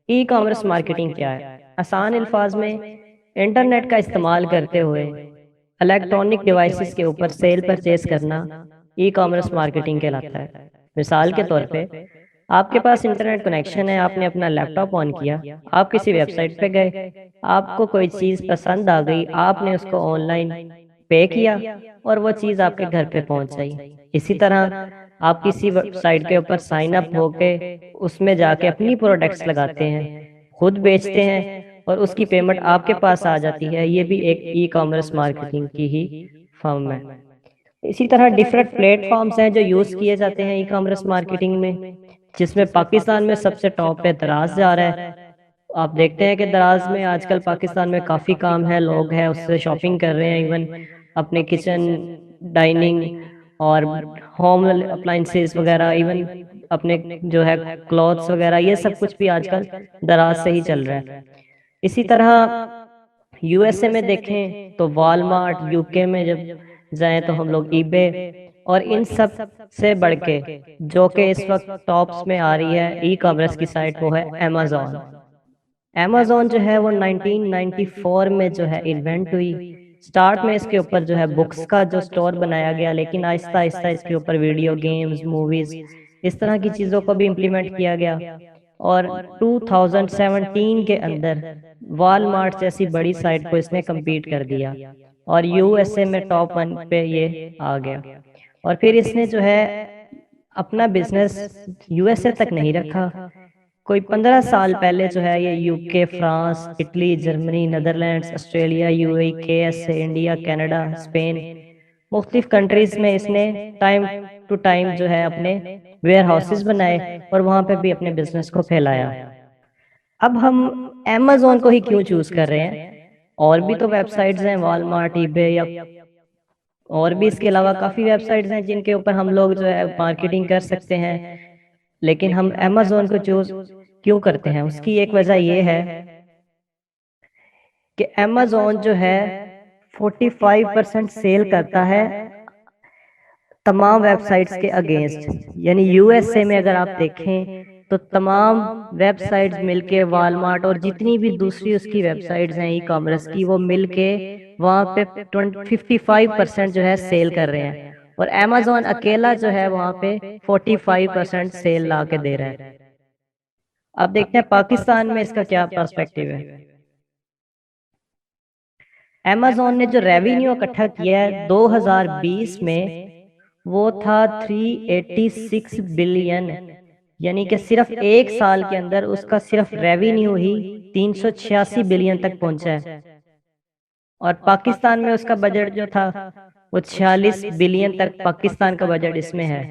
E commerce marketing क्या है? आसान अल्फाज में, इंटरनेट का इस्तेमाल करते हुए इलेक्ट्रॉनिक डिवाइसेस के ऊपर सेल परचेज करना ई कॉमर्स मार्केटिंग कहलाता है। मिसाल के तौर पे, आपके पास इंटरनेट कनेक्शन है, आपने अपना लैपटॉप ऑन किया, आप किसी वेबसाइट पे गए, आपको कोई चीज़ पसंद आ गई, आपने उसको ऑनलाइन पे किया और वो चीज़ आपके घर पे पहुंच गई। इसी तरह आप किसी वेबसाइट के ऊपर साइन अप होके उसमें जाके अपनी प्रोडक्ट्स लगाते हैं, खुद बेचते हैं और उसकी पेमेंट आपके पास आ जाती है। ये भी एक ई कॉमर्स मार्केटिंग की ही फॉर्म है। इसी तरह डिफरेंट प्लेटफॉर्म्स हैं जो यूज़ किए जाते हैं ई कॉमर्स मार्केटिंग में, जिसमें पाकिस्तान में सबसे टॉप पे दराज जा रहा है। आप देखते हैं कि दराज में आजकल पाकिस्तान में काफ़ी काम है, लोग हैं उससे शॉपिंग कर रहे हैं, इवन अपने किचन, डाइनिंग और होम अप्लाइंसेस वगैरह, इवन अपने जो है क्लॉथ्स वगैरह, ये सब कुछ भी आजकल दराज से ही चल रहा है। इसी तरह यूएसए में देखें तो वॉलमार्ट, यूके में जब जाएं तो हम लोग ईबे, और इन सब से बढ़ के जो कि इस वक्त टॉप्स में आ रही है ई कॉमर्स की साइट, वो है अमेजोन। अमेजोन जो है वो 1994 में जो है इन्वेंट हुई। स्टार्ट में इसके ऊपर जो है बुक्स का जो स्टोर बनाया गया, लेकिन आहिस्ता आहिस्ता इसके ऊपर वीडियो गेम्स, मूवीज, इस तरह की चीज़ों को भी इम्प्लीमेंट किया गया। और 2017 के अंदर वॉलमार्ट जैसी बड़ी साइट को इसने compete कर दिया और यूएसए में टॉप 1 पे ये आ गया। और फिर इसने जो है अपना बिजनेस यूएसए तक नहीं रखा। कोई 15 साल पहले जो है ये UK, France, Italy, Germany, Netherlands, Australia, UAE, KSA, India, Canada, Spain, मुख्तलिफ कंट्रीज में इसने टाइम टू टाइम जो है अपने वेयर हाउसेज बनाए और वहां पे भी अपने बिजनेस को फैलाया। अब हम अमेजोन को ही क्यों चूज कर रहे हैं? और भी तो वेबसाइट्स हैं, वॉलमार्ट, ईबे, या और भी इसके अलावा काफ़ी वेबसाइट्स हैं जिनके ऊपर हम लोग जो है मार्केटिंग कर सकते हैं, लेकिन हम अमेजोन को चूज क्यों करते हैं? उसकी एक वजह ये है कि अमेजोन जो है 45% सेल करता है तमाम वेबसाइट्स के अगेंस्ट। यानी यूएसए में अगर आप देखें तो तमाम वेबसाइट्स मिलके, वॉलमार्ट और जितनी भी दूसरी उसकी वेबसाइट्स हैं ई कॉमर्स की, वो मिलके वहाँ पे 55% जो है सेल कर रहे हैं, और अमेजोन अकेला जो है वहाँ पे 45% सेल ला के दे रहा है। अब देखते हैं पाकिस्तान में इसका क्या पर्सपेक्टिव है। अमेजोन ने जो रेवेन्यू इकट्ठा किया है 2020 में, वो था 386 बिलियन। यानी कि सिर्फ एक साल के अंदर उसका सिर्फ रेवेन्यू ही 386 बिलियन तक पहुंचा है। और पाकिस्तान में उसका बजट जो था वो 46 बिलियन तक पाकिस्तान का बजट इसमें है।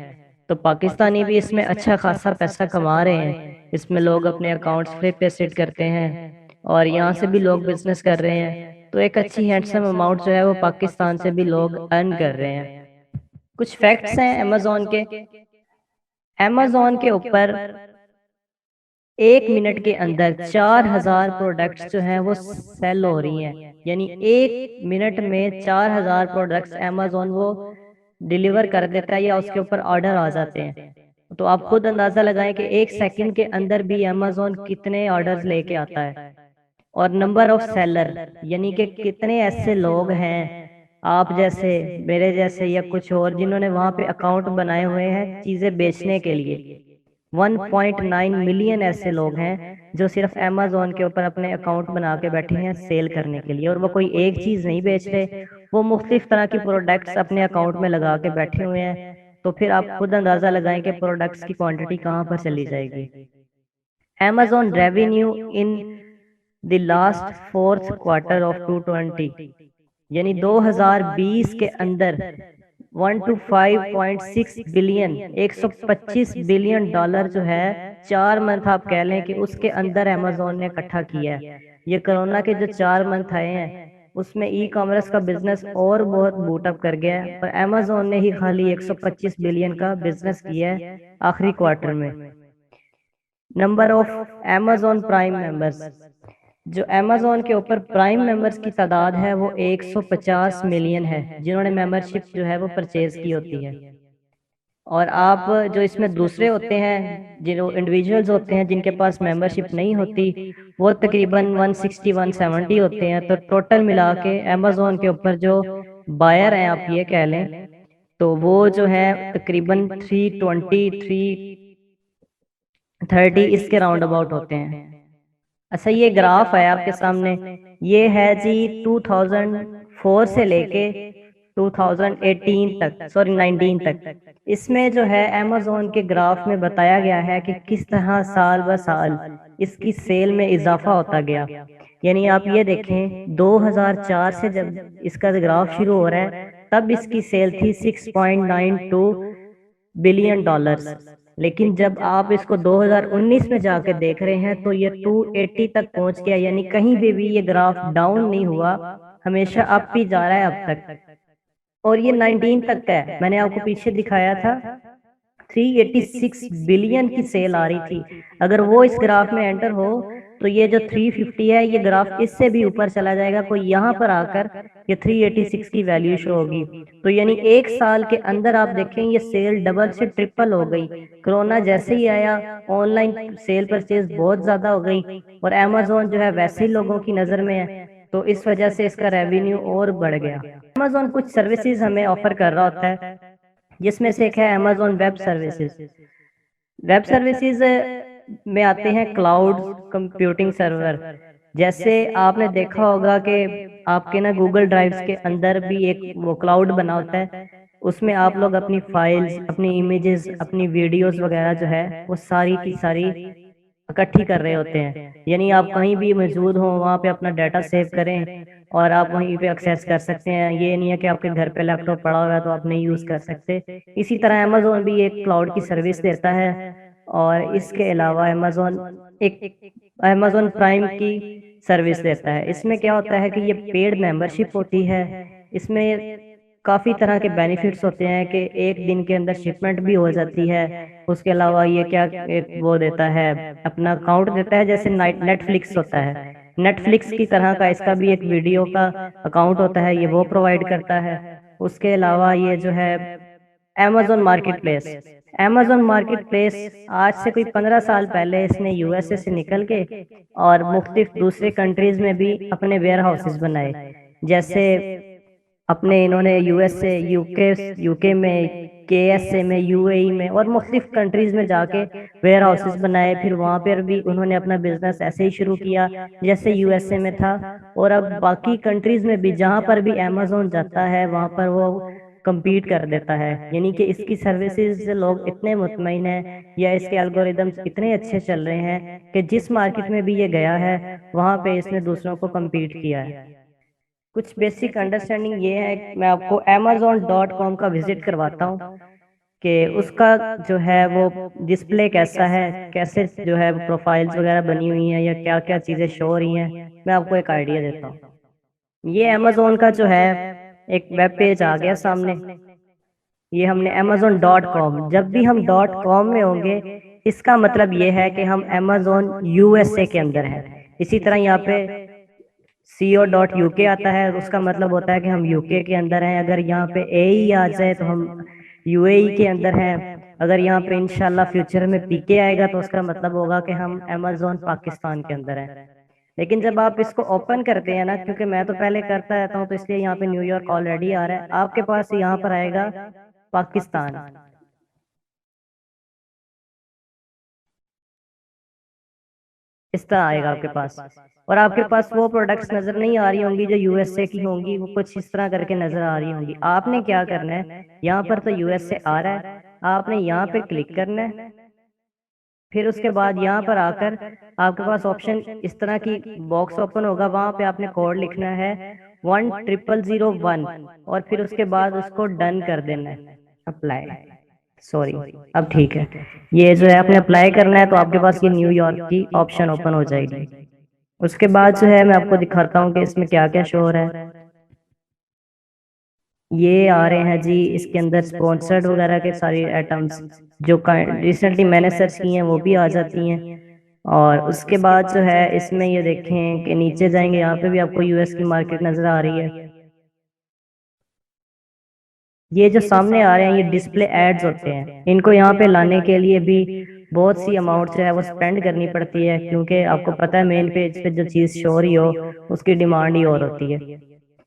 तो पाकिस्तानी भी इसमें अच्छा खासा पैसा कमा रहे हैं। इसमें लोग अपने अकाउंट्स फ्री पे सेट करते हैं और यहाँ से भी लोग बिजनेस कर रहे हैं, तो एक अच्छी हैंडसम अमाउंट जो है वो पाकिस्तान से भी लोग अर्न कर रहे हैं। कुछ फैक्ट्स हैं अमेजोन के। अमेजोन के ऊपर 1 मिनट के अंदर 4,000 प्रोडक्ट्स जो हैं वो सेल हो रही हैं। यानी 1 मिनट में 4,000 प्रोडक्ट्स अमेजोन वो डिलीवर कर देता है या उसके ऊपर ऑर्डर आ जाते हैं। तो आप खुद अंदाजा लगाएं कि 1 सेकंड के अंदर भी अमेजोन कितने ऑर्डर्स लेके आता है। और नंबर ऑफ सेलर, यानी कि कितने ऐसे लोग हैं आप जैसे, मेरे जैसे या कुछ और, जिन्होंने वहां पे अकाउंट बनाए हुए हैं चीजें बेचने के लिए। 1.9 मिलियन ऐसे लोग हैं जो सिर्फ अमेजोन के ऊपर अपने अकाउंट बना के बैठे हैं सेल करने के लिए, और वो कोई एक चीज नहीं बेच रहे, वो मुख्तलिफ तरह की प्रोडक्ट्स अपने अकाउंट में लगा के बैठे हुए हैं। तो फिर आप खुद अंदाजा लगाएं कि प्रोडक्ट्स की क्वांटिटी कहाँ पर चली जाएगी। Amazon revenue in the last fourth quarter of 2020, यानी 2020 के अंदर 125.6 बिलियन, 125 बिलियन डॉलर जो है 4 मंथ आप कह लें कि उसके अंदर अमेजोन ने इकट्ठा किया है। ये कोरोना के जो 4 मंथ आए हैं उसमें ई कॉमर्स का बिजनेस और बहुत बूटअप कर गया है, पर अमेजोन ने ही खाली 125 बिलियन का बिजनेस किया है आखिरी क्वार्टर में। Number of Amazon prime members, जो अमेजोन के ऊपर प्राइम मेंबर्स की तादाद है वो 150 मिलियन है, जिन्होंने मेंबरशिप जो है वो परचेज की होती है। और आप जो इसमें दूसरे होते हैं, जो इंडिविजुअल्स होते हैं जिनके पास मेंबरशिप नहीं होती, वो तकरीबन 160 170 होते हैं। तो टोटल मिला के अमेजोन के ऊपर जो बायर हैं, आप ये कह लें, तो वो जो है तकरीबन 320 330 इसके राउंड अबाउट होते हैं। अच्छा, ये ग्राफ है आपके सामने, ये है जी 2004 से लेके 2018 तक, सॉरी 19 तक। इसमें जो है अमेजोन के ग्राफ में बताया गया है कि किस तरह साल ब साल इसकी सेल में इजाफा होता गया। यानी आप ये देखें, 2004 से जब इसका ग्राफ शुरू हो रहा है, तब इसकी सेल थी 6.92 बिलियन डॉलर्स। लेकिन जब आप इसको 2019 में जाके देख रहे हैं तो ये 280 तक पहुंच गया। यानी कहीं भी ये ग्राफ डाउन नहीं हुआ, हमेशा अप ही जा रहा है अब तक। और ये 19 तक का है, मैंने आपको पीछे दिखाया था 386 बिलियन की सेल आ रही थी। अगर वो इस ग्राफ में एंटर हो तो ये जो 350 है, ये ग्राफ इससे भी ऊपर चला जाएगा, कोई यहाँ पर आकर ये 386 की वैल्यू शो होगी। तो यानी एक साल के अंदर आप देखें ये सेल डबल से ट्रिपल हो गई। कोरोना जैसे ही आया, ऑनलाइन सेल परचेज बहुत ज्यादा हो गई, और अमेजोन जो है वैसे ही लोगों की नजर में है, तो इस वजह से इसका रेवेन्यू और बढ़ गया। अमेजोन कुछ सर्विसेज हमें ऑफर कर रहा होता है, जिसमें से एक है Amazon web services. Web services में आते हैं क्लाउड कंप्यूटिंग सर्वर। जैसे आपने देखा होगा कि आपके ना गूगल ड्राइव्स के अंदर भी एक वो क्लाउड बना होता है, उसमें आप लोग अपनी फाइल्स, अपनी इमेजेस, अपनी वीडियोस वगैरह जो है वो सारी की सारी इकट्ठी कर रहे होते हैं। यानी आप कहीं भी मौजूद हो, वहाँ पे अपना डाटा सेव करें और आप वहीं पे एक्सेस कर सकते हैं। ये नहीं है कि आपके घर पे लैपटॉप पड़ा हुआ है तो आप नहीं यूज कर सकते। इसी तरह अमेजोन भी एक क्लाउड की सर्विस देता है। और इसके अलावा अमेजोन एक अमेजोन प्राइम की सर्विस देता है। इसमें क्या होता है कि ये पेड मेंबरशिप होती है। इसमें काफी तरह के बेनिफिट्स होते हैं कि एक दिन के अंदर शिपमेंट भी हो जाती है। उसके अलावा ये क्या एक वो देता है, अपना अकाउंट देता है, जैसे नेटफ्लिक्स होता है। नेटफ्लिक्स की तरह का इसका भी एक वीडियो का अकाउंट होता है, ये वो प्रोवाइड करता है। उसके अलावा ये जो है amazon market place, amazon market place आज से कोई 15 साल पहले इसने यूएसए से निकल के और मुख्तलिफ दूसरे कंट्रीज में भी अपने वेयर हाउसेस बनाए। जैसे अपने इन्होंने यूएसए, यूके में, केएसए में, यूएई में और मुख्तलिफ कंट्रीज में जाके वेयर हाउसेस बनाए। फिर वहां पर भी उन्होंने अपना बिजनेस ऐसे ही शुरू किया जैसे यूएसए में था। और अब बाकी कंट्रीज में भी जहां पर भी अमेजोन जाता है वहां पर वो compete कर देता है। यानी कि इसकी सर्विसेज से लोग इतने मुतमईन हैं, या इसके एल्गोरिदम्स इतने अच्छे चल रहे हैं कि जिस मार्केट में भी ये गया है वहां पे इसने दूसरों को compete किया है। कुछ बेसिक अंडरस्टैंडिंग ये है कि मैं आपको amazon.com का विजिट करवाता हूँ कि उसका जो है वो डिस्प्ले कैसा है, कैसे जो है प्रोफाइल्स वगैरह बनी हुई हैं, या क्या क्या चीज़ें शो हो रही हैं। मैं आपको एक आइडिया देता हूँ। ये अमेजोन का जो है एक वेब पेज आ गया सामने। ये हमने amazon.com, जब भी हम .com में होंगे इसका मतलब ये है कि हम अमेजोन यूएसए के अंदर है। इसी तरह यहाँ पे co.uk आता है, उसका मतलब होता है कि हम यूके के अंदर हैं। अगर यहाँ पे AE आ जाए तो हम यूएई के अंदर हैं। अगर यहाँ पे इंशाल्लाह फ्यूचर में पीके आएगा तो उसका मतलब होगा कि हम अमेजोन पाकिस्तान के अंदर हैं। लेकिन जब आप इसको ओपन करते हैं ना, क्योंकि मैं तो पहले करता रहता हूँ तो इसलिए यहाँ पे न्यूयॉर्क ऑलरेडी आ रहा है, आपके पास यहाँ पर आएगा पाकिस्तान। इस तरह आएगा आपके पास। और आपके पास वो प्रोडक्ट्स नजर नहीं आ रही होंगी जो यूएसए की होंगी, वो कुछ इस तरह करके नजर आ रही होंगी। आपने क्या करना है, यहाँ पर तो यूएसए आ रहा है, आपने यहाँ पे क्लिक करना है। फिर उसके बाद यहाँ पर आकर आपके पास ऑप्शन इस तरह की बॉक्स ओपन होगा, वहां पे आपने कोड लिखना है 10001 और फिर उसके बाद उसको डन कर देना है, अप्लाई। सॉरी, अब ठीक है। ये जो है आपने अप्लाई करना है तो आपके पास ये न्यूयॉर्क की ऑप्शन ओपन हो जाएगी। उसके बाद जो है मैं आपको दिखाता हूँ कि इसमें क्या क्या शो हो रहा है। ये आ रहे हैं जी, इसके अंदर स्पॉन्सर्ड वगैरह के सारी आइटम्स जो रिसेंटली मैंने सर्च की हैं वो भी आ जाती हैं। और उसके बाद जो है इसमें ये देखें कि नीचे जाएंगे, यहाँ पे भी आपको यूएस की मार्केट नजर आ रही है। ये जो सामने आ रहे हैं ये डिस्प्ले एड्स होते हैं, इनको यहाँ पे लाने के लिए भी बहुत सी अमाउंट जो है वो स्पेंड करनी पड़ती है, क्योंकि आपको पता है मेन पेज पे जो चीज़ शो हो रही हो उसकी डिमांड ही और होती है।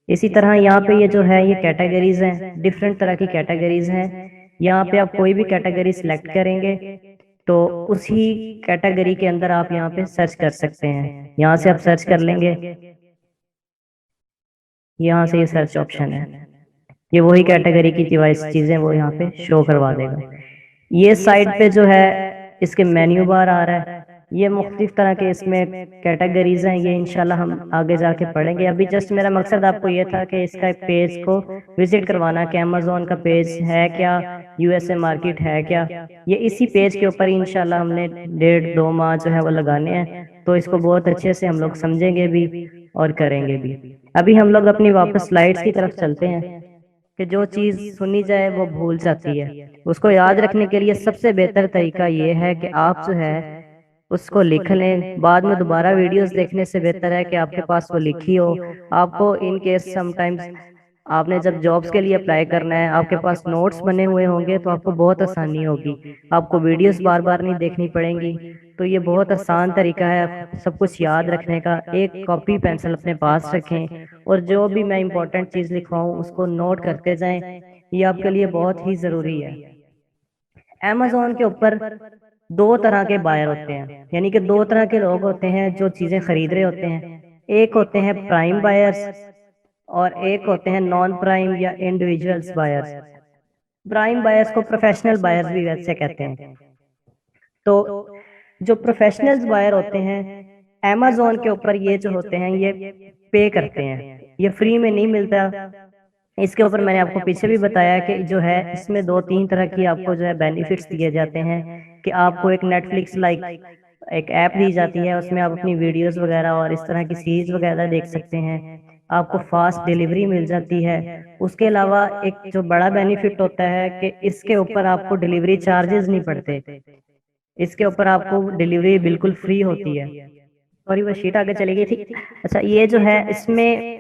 इसी तरह यहाँ पे ये जो है ये कैटेगरीज हैं, डिफरेंट तरह की कैटेगरीज हैं। यहाँ पे आप कोई भी कैटेगरी सिलेक्ट करेंगे तो उसी कैटेगरी के अंदर आप यहाँ पे सर्च कर सकते हैं। यहाँ से आप सर्च कर लेंगे, यहाँ से ये सर्च ऑप्शन है, ये वही कैटेगरी की डिवाइस चीजें वो यहाँ पे शो करवा देगा। ये साइड पे जो है इसके मेन्यू बार आ रहा है, ये मुख्तलिफ तरह के इसमें कैटेगरीज हैं, ये इंशाल्लाह हम आगे जाके पढ़ेंगे। अभी जस्ट मेरा मकसद आपको ये था कि इसका पेज को विजिट करवाना कि अमेजोन का पेज है क्या, यूएसए मार्केट है क्या। ये इसी पेज के ऊपर इंशाल्लाह हमने 1.5-2 माह जो है वो लगाने हैं, तो इसको बहुत अच्छे से हम लोग समझेंगे भी और करेंगे भी। अभी हम लोग अपनी वापस स्लाइड्स की तरफ चलते हैं कि जो चीज सुनी जाए वो भूल जाती है, उसको याद रखने के लिए सबसे बेहतर तरीका ये है कि आप जो है उसको लिख लें। बाद में दोबारा वीडियोस देखने से बेहतर है कि आपके पास वो लिखी हो। आपको इन केस समटाइम्स आपने जब जॉब्स के लिए अप्लाई करना है, आपके पास नोट्स बने हुए होंगे तो आपको बहुत आसानी होगी, आपको वीडियोस बार बार नहीं देखनी पड़ेंगी। तो ये बहुत आसान तरीका है सब कुछ याद रखने का। एक कॉपी पेंसिल अपने पास रखें और जो भी मैं इंपॉर्टेंट चीज लिखवाऊं उसको नोट करते जाएं, ये आपके लिए बहुत ही जरूरी है। अमेजोन के ऊपर दो तरह के बायर होते हैं, यानी कि दो तरह के लोग होते हैं जो चीजें खरीद रहे होते हैं। एक होते हैं प्राइम बायर्स और एक होते हैं नॉन प्राइम या इंडिविजुअल्स बायर्स। प्राइम बायर्स को प्रोफेशनल बायर्स भी वैसे कहते हैं। तो जो प्रोफेशनल्स बायर होते हैं amazon के ऊपर, ये जो होते हैं ये पे करते हैं, ये फ्री में नहीं मिलता। इसके ऊपर मैंने आपको पीछे भी बताया कि जो है इसमें 2-3 तरह की आपको जो है बेनिफिट्स दिए जाते हैं कि आपको एक नेटफ्लिक्स लाइक एक ऐप दी जाती है, उसमें आप अपनी वीडियोस वगैरह और इस तरह की सीरीज वगैरह देख सकते हैं। आपको फास्ट डिलीवरी मिल जाती है। उसके अलावा एक जो बड़ा बेनिफिट होता है कि इसके ऊपर आपको डिलीवरी चार्जेस नहीं पड़ते, इसके ऊपर आपको डिलीवरी बिल्कुल फ्री होती है। सॉरी वो शीट आगे चली गई थी। अच्छा, ये जो है इसमें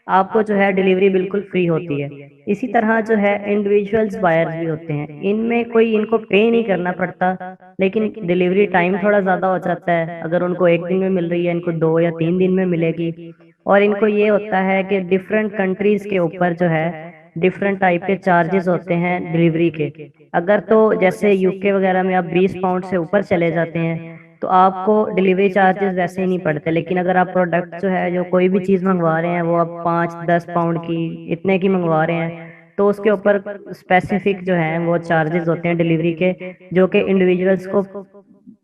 आपको जो है डिलीवरी बिल्कुल फ्री होती है। इसी तरह जो है इंडिविजुअल्स बायर्स भी होते हैं, इनमें कोई इनको पे नहीं करना पड़ता, लेकिन डिलीवरी टाइम थोड़ा ज़्यादा हो जाता है। अगर उनको एक दिन में मिल रही है, इनको 2 या 3 दिन में मिलेगी। और इनको ये होता है कि डिफरेंट कंट्रीज के ऊपर जो है डिफरेंट टाइप के चार्जेस होते हैं डिलीवरी के। अगर तो जैसे यूके वगैरह में आप 20 पाउंड से ऊपर चले जाते हैं तो आपको डिलीवरी चार्जेस वैसे ही नहीं पड़ते, लेकिन अगर आप प्रोडक्ट जो है जो कोई भी चीज़ मंगवा रहे हैं वो आप 5-10 पाउंड की इतने की मंगवा रहे हैं तो उसके ऊपर स्पेसिफिक जो है वो चार्जेस होते हैं डिलीवरी के, जो कि इंडिविजुअल्स को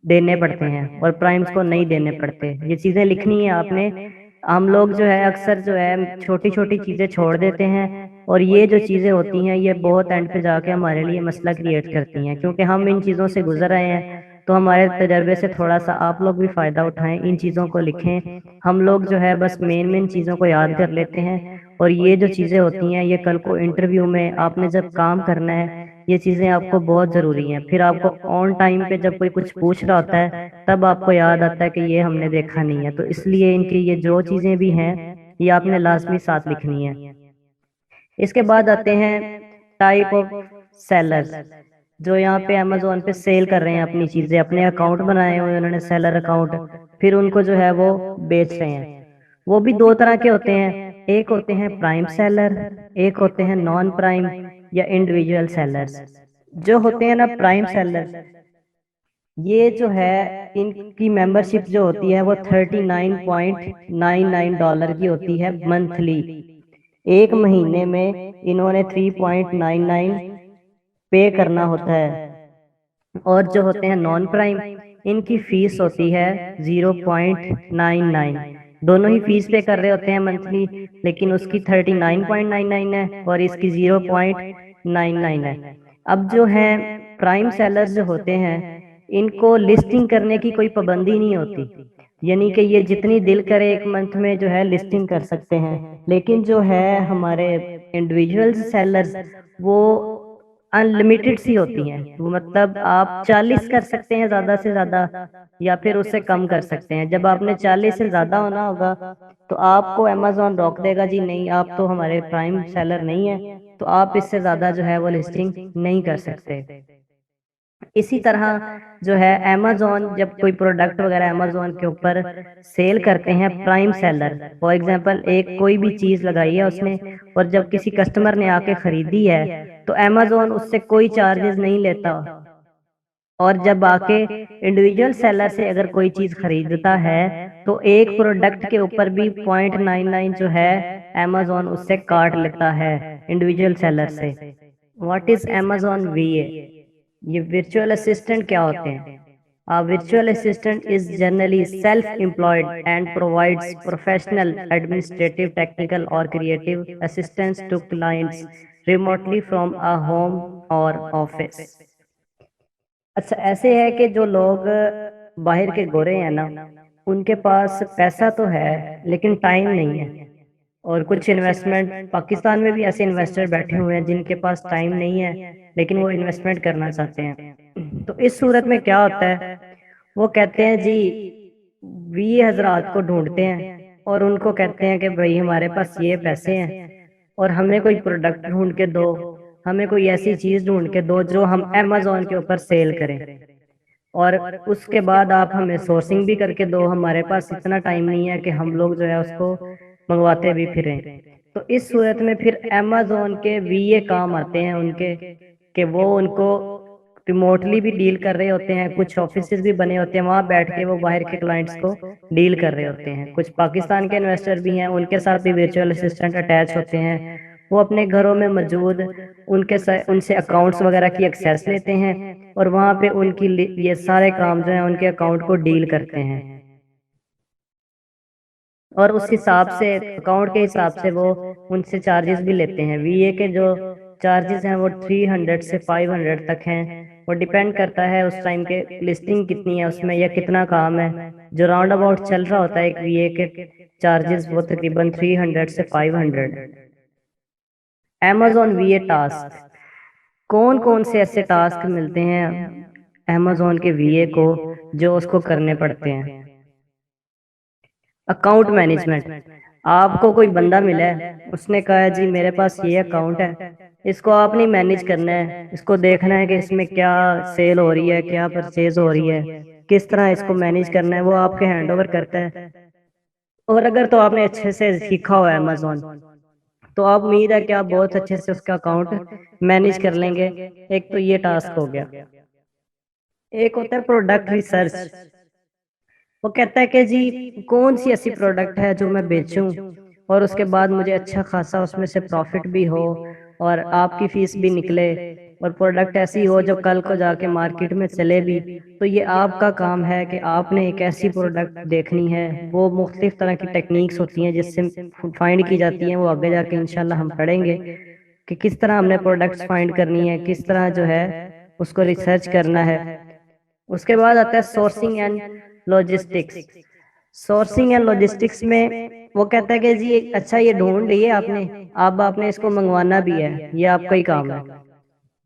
देने पड़ते हैं और प्राइम्स को नहीं देने पड़ते। ये चीज़ें लिखनी है आपने। हम लोग जो है अक्सर जो है छोटी छोटी चीज़ें छोड़ देते हैं और ये जो चीज़ें होती हैं ये बहुत एंड पे जाके हमारे लिए मसला क्रिएट करती हैं, क्योंकि हम इन चीज़ों से गुजर रहे हैं। तो हमारे तजर्बे से थोड़ा सा आप लोग भी फ़ायदा उठाएं, इन चीज़ों को लिखें। हम लोग जो है बस मेन मेन चीज़ों को याद कर लेते हैं और ये जो चीज़ें होती हैं ये कल को इंटरव्यू में आपने जब काम करना है ये चीज़ें आपको बहुत ज़रूरी हैं। फिर आपको ऑन टाइम पे जब कोई कुछ पूछ रहा होता है तब आपको याद आता है कि ये हमने देखा नहीं है। तो इसलिए इनकी ये जो चीज़ें भी हैं ये आपने लाजमी साथ लिखनी है। इसके बाद आते हैं टाइप ऑफ सेलर्स, जो यहाँ पे अमेजोन पे सेल कर रहे हैं अपनी चीजें, अपने अकाउंट बनाए हुए उन्होंने सेलर अकाउंट, फिर उनको जो है वो बेच रहे हैं। वो भी दो तरह के होते हैं, एक होते हैं प्राइम सेलर, एक होते हैं नॉन प्राइम या इंडिविजुअल सेलर्स। जो होते हैं ना प्राइम सेलर, ये जो है इनकी मेंबरशिप जो होती है वो $39.99 की होती है मंथली। एक महीने में इन्होंने 3.99 पे करना होता है। और जो होते हैं नॉन प्राइम, इनकी फीस होती है 0.99। दोनों ही फीस पे कर रहे होते हैं मंथली, लेकिन उसकी 39.99 है और इसकी 0.99 है। अब जो है प्राइम सेलर्स जो होते हैं इनको लिस्टिंग करने की कोई पाबंदी नहीं होती, यानी कि ये जितनी दिल करे एक मंथ में जो है लिस्टिंग कर सकते हैं। लेकिन जो है हमारे इंडिविजुअल सेलर्स वो अनलिमिटेड सी होती हैं, वो मतलब आप 40 कर सकते हैं ज्यादा से ज्यादा या फिर उससे कम कर सकते हैं। जब आपने 40 से ज्यादा होना होगा तो आपको अमेजोन रोक देगा, जी नहीं आप तो हमारे प्राइम सेलर नहीं है, तो आप इससे ज़्यादा जो है वो लिस्टिंग नहीं कर सकते। इसी तरह जो है अमेजोन जब कोई प्रोडक्ट वगैरह अमेजोन के ऊपर सेल करते हैं, प्राइम सेलर फॉर एग्जांपल एक कोई भी चीज़ लगाई है उसने, और जब किसी कस्टमर ने आके खरीदी है तो अमेजोन उससे कोई चार्जेस नहीं लेता। और जब आके इंडिविजुअल सेलर से अगर कोई चीज खरीदता है तो एक प्रोडक्ट के ऊपर भी 0.99 जो है amazon उससे काट लेता है इंडिविजुअल सेलर से। What is amazon वीए? ये virtual assistant क्या होते हैं? A virtual assistant is generally self-employed and provides professional, administrative, technical, or creative assistance to clients remotely from a home or office. अच्छा, ऐसे है कि जो लोग बाहर के गोरे हैं ना, उनके पास पैसा तो है लेकिन टाइम नहीं है। और कुछ इन्वेस्टमेंट पाकिस्तान में भी ऐसे इन्वेस्टर बैठे हुए हैं जिनके पास टाइम नहीं है लेकिन वो इन्वेस्टमेंट करना चाहते हैं। तो इस सूरत में क्या होता है, वो कहते हैं जी, 20 हजरात को ढूंढते हैं और उनको कहते हैं कि भाई हमारे पास ये पैसे हैं और हमें कोई प्रोडक्ट ढूंढ के दो, हमें कोई ऐसी चीज ढूंढ के दो जो हम अमेजोन के ऊपर सेल करें, और उसके बाद आप हमें सोर्सिंग भी करके दो। हमारे पास इतना टाइम नहीं है कि हम लोग जो है उसको मंगवाते भी फिरें। तो इस सूरत में फिर अमेजोन के वीए काम आते हैं उनके, कि वो उनको रिमोटली भी डील कर रहे होते हैं, कुछ ऑफिसेज भी बने होते हैं, वहां बैठ के वो बाहर के क्लाइंट्स को डील कर रहे होते हैं। कुछ पाकिस्तान के इन्वेस्टर भी हैं, उनके साथ भी वर्चुअल असिस्टेंट अटैच होते हैं। वो अपने घरों में मौजूद उनसे अकाउंट्स वगैरह की एक्सेस लेते हैं और वहां पे उनकी ये सारे काम जो है उनके अकाउंट को डील करते हैं, और उस हिसाब से अकाउंट के हिसाब से वो उनसे चार्जेस भी लेते हैं। वीए के जो चार्जेस हैं वो 300 से 500 तक हैं। वो डिपेंड करता है उस टाइम के लिस्टिंग कितनी है उसमें या कितना काम है। जो राउंड अबाउट चल रहा होता है एक वीए के चार्जेस वो तकरीबन 300 से 500। अमेजोन वीए टास्क, कौन कौन से ऐसे टास्क मिलते हैं अमेजोन के वीए को जो उसको करने पड़ते हैं? अकाउंट मैनेजमेंट, आपको कोई बंदा मिला है, उसने कहा है जी मेरे पास ये अकाउंट है, इसको आपने मैनेज करना है, इसको देखना है कि इसमें क्या सेल हो रही है, क्या परचेज हो रही है, किस तरह इसको मैनेज करना है, वो आपके हैंड ओवर करता है। और अगर तो आपने अच्छे से सीखा हुआ है अमेजोन, तो आप उम्मीद है कि आप बहुत अच्छे से उसका अकाउंट मैनेज कर लेंगे। एक तो ये टास्क हो गया। एक होता है प्रोडक्ट रिसर्च। वो कहता है कि जी कौन सी ऐसी प्रोडक्ट है जो मैं बेचूं और उसके बाद मुझे अच्छा खासा उसमें से प्रॉफिट भी हो और आपकी फीस भी निकले, और प्रोडक्ट ऐसी हो जो कल को जाके मार्केट में चले भी। तो ये आपका काम है कि आपने एक ऐसी प्रोडक्ट देखनी है। वो मुख्तलिफ तरह की टेक्निक्स होती हैं जिससे फाइंड की जाती हैं, वो आगे जाके इंशाल्लाह हम पढ़ेंगे कि किस तरह हमने प्रोडक्ट्स फाइंड करनी है, किस तरह जो है उसको रिसर्च करना है। उसके बाद आता है sourcing and logistics. Sourcing and logistics में वो कहता है कि जी अच्छा ये ढूंढ लिए आपने, अब आपने इसको मंगवाना भी है, ये आपका ही काम है।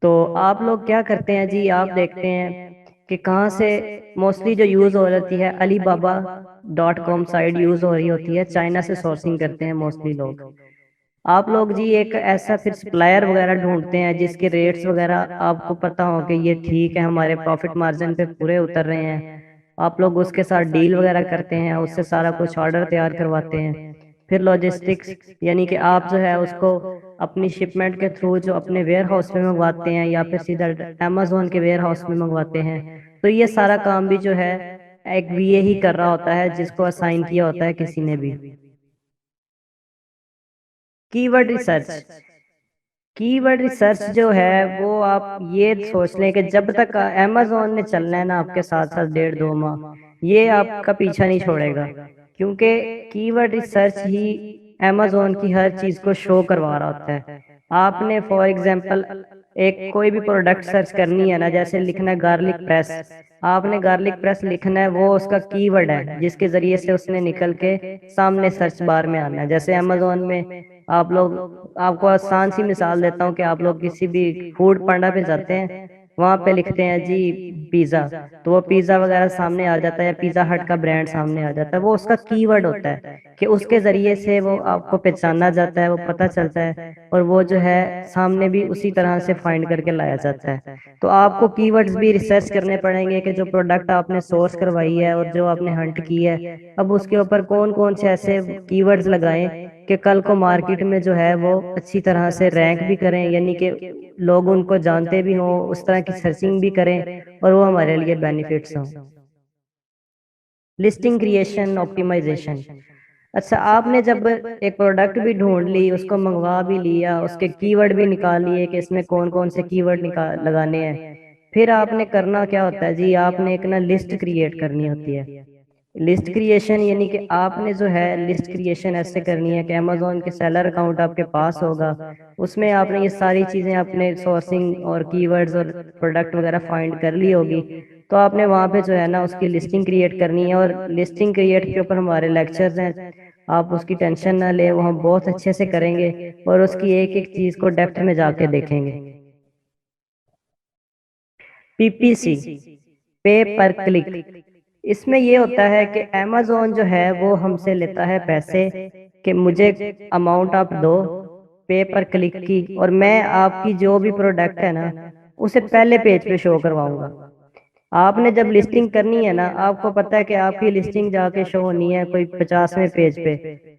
तो आप लोग क्या करते हैं जी, आप देखते हैं कि कहाँ से मोस्टली जो यूज हो रही है alibaba.com साइट यूज हो रही होती है, चाइना से सोर्सिंग करते हैं मोस्टली लोग। आप लोग जी एक ऐसा फिर सप्लायर वगैरह ढूंढते हैं जिसके रेट्स वगैरह आपको पता हो कि ये ठीक है, हमारे प्रॉफिट मार्जिन पे पूरे उतर रहे हैं। आप लोग उसके साथ डील वगैरह करते हैं, उससे सारा कुछ ऑर्डर तैयार करवाते हैं। फिर लॉजिस्टिक्स, यानी कि आप जो है उसको अपनी शिपमेंट के थ्रू जो अपने वेयर हाउस में मंगवाते हैं या फिर सीधा अमेजोन के वेयर हाउस में मंगवाते हैं। तो ये सारा काम भी जो है एक वीए ही कर रहा होता है जिसको असाइन किया होता है किसी ने भी। कीवर्ड रिसर्च, कीवर्ड रिसर्च जो है वो आप ये सोच लें कि जब तक अमेजोन ने चलना है ना आपके साथ साथ 1.5-2 माह, ये आपका पीछा नहीं छोड़ेगा, क्योंकि कीवर्ड रिसर्च ही अमेजोन की हर चीज को शो करवा रहा होता है। आपने फॉर एग्जांपल एक कोई भी प्रोडक्ट सर्च करनी है ना, जैसे लिखना है गार्लिक प्रेस, आपने गार्लिक प्रेस लिखना है, वो उसका कीवर्ड है जिसके जरिए से उसने निकल के सामने सर्च बार में आना है। जैसे अमेजोन में आप लोग, आपको आसान सी मिसाल देता हूँ कि आप लोग किसी भी फूड पांडा पे जाते हैं, वहां पे लिखते हैं जी पिज्जा, तो वो पिज्जा वगैरह सामने आ जाता है, या पिज्जा हट का ब्रांड सामने आ जाता है। वो उसका कीवर्ड होता है कि उसके जरिए से वो आपको पहचाना जाता है, वो पता चलता है, और वो जो है सामने भी उसी तरह से फाइंड करके लाया जाता है। तो आपको कीवर्ड्स भी रिसर्च करने पड़ेंगे कि जो प्रोडक्ट आपने सोर्स करवाई है और जो आपने हंट की है, अब उसके ऊपर कौन कौन से ऐसे कीवर्ड्स लगाएं कि कल को मार्केट में जो है वो अच्छी तरह से रैंक भी करें, यानी कि लोग उनको जानते भी हों, उस तरह की सर्चिंग भी करें, और वो हमारे लिए बेनिफिट्स हों। Listing creation optimisation. अच्छा, आपने जब एक प्रोडक्ट भी ढूंढ ली, उसको मंगवा भी लिया, उसके कीवर्ड भी निकाल लिए कि इसमें कौन कौन से कीवर्ड निकाल लगाने हैं, फिर आपने करना क्या होता है जी, आपने एक ना लिस्ट क्रिएट करनी होती है। लिस्ट क्रिएशन यानी कि आपने जो है लिस्ट क्रिएशन ऐसे करनी है कि अमेजोन के सेलर अकाउंट आपके पास होगा, उसमें आपने ये सारी चीजें अपने सोर्सिंग और कीवर्ड्स और प्रोडक्ट वगैरह फाइंड कर ली होगी। तो आपने वहां पे जो है ना उसकी लिस्टिंग क्रिएट करनी है, और लिस्टिंग क्रिएट के ऊपर हमारे लेक्चर्स हैं, आप उसकी टेंशन ना ले, वो हम बहुत अच्छे से करेंगे और उसकी एक एक चीज को डेप्थ में जाके देखेंगे। पीपीसी, पे पर क्लिक। इसमें ये होता है कि अमेजोन जो है वो हमसे लेता है पैसे कि मुझे अमाउंट आप दो पे पर क्लिक की, और मैं आपकी जो भी प्रोडक्ट है ना उसे पहले पेज पे शो करवाऊंगा। आपने जब लिस्टिंग करनी है ना, आपको पता है कि आपकी लिस्टिंग जाके शो होनी है कोई 50वें पेज पे,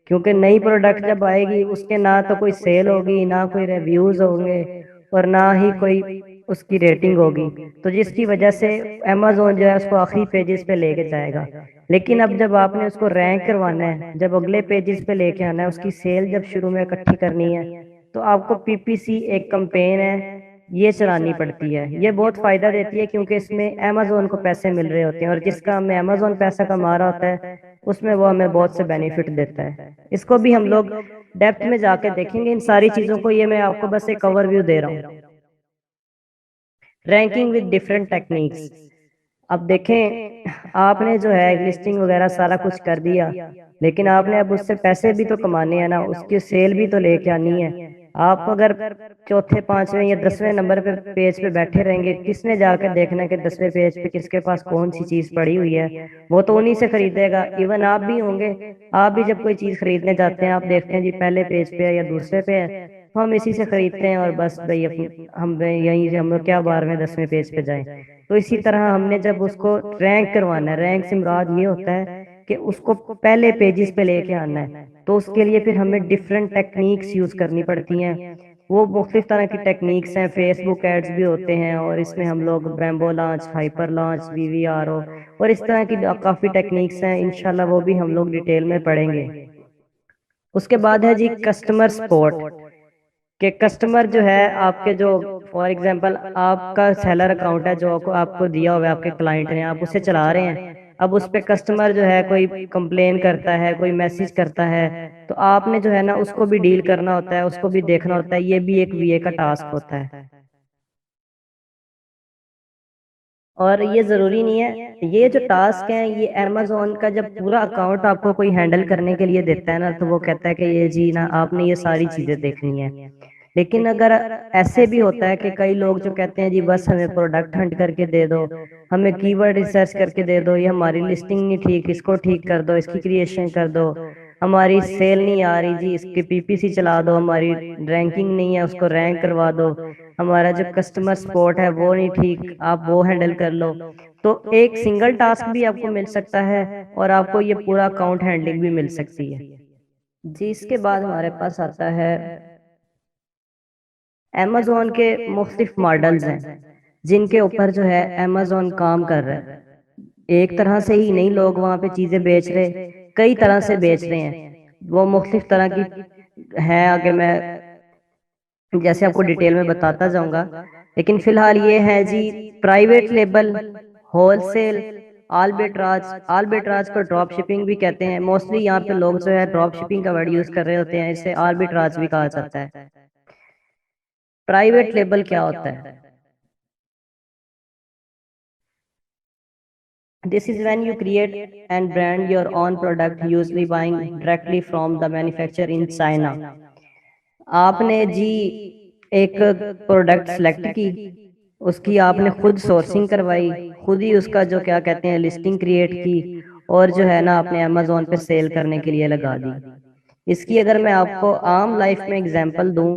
क्योंकि नई प्रोडक्ट जब आएगी उसके ना तो कोई सेल होगी, ना कोई रिव्यूज होंगे, और ना ही कोई उसकी रेटिंग होगी। तो जिसकी वजह से अमेजोन जो है उसको आखिरी पेजेस पे लेके जाएगा। लेकिन अब जब आपने उसको रैंक करवाना है, जब अगले पेजेस पे लेके आना है, उसकी सेल जब शुरू में इकट्ठी करनी है, तो आपको पीपीसी एक कंपेन है ये चलानी पड़ती है। ये बहुत फायदा देती है क्योंकि इसमें अमेजोन को पैसे मिल रहे होते हैं, और जिसका हमें अमेजोन पैसा कमा रहा होता है उसमें वो हमें बहुत से बेनिफिट देता है। इसको भी हम लोग डेप्थ में जाके देखेंगे इन सारी चीजों को, ये मैं आपको बस एक ओवरव्यू दे रहा हूँ। Ranking with different techniques. अब देखें, आपने जो है लिस्टिंग वगैरह सारा कुछ कर दिया, लेकिन आपने अब उससे पैसे भी तो कमाने हैं ना, उसकी सेल भी तो लेके आनी है। आप अगर चौथे पांचवें या 10वें नंबर पे पेज पे बैठे रहेंगे, किसने जाकर देखना कि 10वें पेज पे किसके पास कौन सी चीज पड़ी हुई है, वो तो उन्हीं से खरीदेगा। इवन आप भी होंगे, आप भी जब कोई चीज खरीदने जाते हैं, आप देखते हैं जी पहले पेज पे है या दूसरे पे है, तो हम इसी से खरीदते हैं, और बस भाई अपनी हम यहीं से हम लोग क्या 12वें 10वें पेज पे जाएं। तो इसी तरह हमने जब उसको रैंक करवाना है, रैंक से मुराद ये होता है कि उसको पहले पेजेस पे लेके आना है, तो उसके लिए फिर हमें डिफरेंट टेक्निक्स यूज करनी पड़ती हैं। वो मुख्तलिफ तरह की टेक्निक्स हैं, फेसबुक एड्स भी होते हैं, और इसमें हम लोग ब्रेम्बो लॉन्च, हाइपर लॉन्च, वीवीआरओ और इस तरह की काफी टेक्निक्स हैं। इंशाल्लाह वो भी हम लोग डिटेल में पढ़ेंगे। उसके बाद है जी कस्टमर सपोर्ट, कि कस्टमर जो है आपके जो, फॉर एग्जांपल आपका सेलर अकाउंट है जो आपको दिया हुआ है आपके क्लाइंट ने, आप उसे चला रहे हैं। अब उस पे कस्टमर जो है कोई कंप्लेन करता है, कोई मैसेज करता है, तो आपने जो है ना उसको भी डील करना होता है, उसको भी देखना होता है। ये भी एक वीए का टास्क होता है, और ये जरूरी नहीं है। ये जो टास्क है ये अमेजोन का जब पूरा अकाउंट आपको कोई हैंडल करने के लिए देता है ना, तो वो कहता है कि ये जी ना आपने ये सारी चीजें देखनी है। लेकिन अगर ऐसे भी होता है कि कई लोग जो कहते हैं जी बस हमें प्रोडक्ट हंट करके दे दो, हमें कीवर्ड रिसर्च करके दे दो, ये हमारी लिस्टिंग नहीं ठीक, इसको ठीक कर दो, इसकी क्रिएशन कर दो, हमारी सेल नहीं आ रही जी इसकी पीपीसी चला दो, हमारी रैंकिंग नहीं है उसको रैंक करवा दो, हमारा जो कस्टमर सपोर्ट है वो नहीं ठीक, आप वो हैंडल कर लो। तो एक सिंगल टास्क भी आपको मिल सकता है, और आपको ये पूरा अकाउंट हैंडलिंग भी मिल सकती है जी। इसके बाद हमारे पास आता है अमेजोन के मुख्तलिफ मॉडल्स हैं जिनके ऊपर जो है अमेजोन काम कर रहा है। एक तरह से ही नहीं लोग वहां पे चीजें बेच रहे, कई तरह से बेच रहे हैं। वो मुख्तलिफ तरह की है, आगे मैं जैसे आपको डिटेल में बताता जाऊंगा। लेकिन फिलहाल ये है जी private label, wholesale, arbitrage. Arbitrage को ड्रॉप शिपिंग भी कहते हैं। मोस्टली यहाँ पे लोग जो है ड्रॉप शिपिंग का वर्ड यूज कर रहे होते हैं, इसे आर्बिट्राज भी कहा जाता है। प्राइवेट लेबल क्या होता है? This is when you create and brand your own product, usually buying directly from the manufacturer in China. आपने जी एक प्रोडक्ट सेलेक्ट की, उसकी आपने खुद सोर्सिंग करवाई, खुद ही उसका जो क्या कहते हैं लिस्टिंग क्रिएट की, और जो है ना आपने अमेजोन पे सेल करने के लिए लगा दी। इसकी अगर मैं आपको आम लाइफ में एग्जांपल दूं,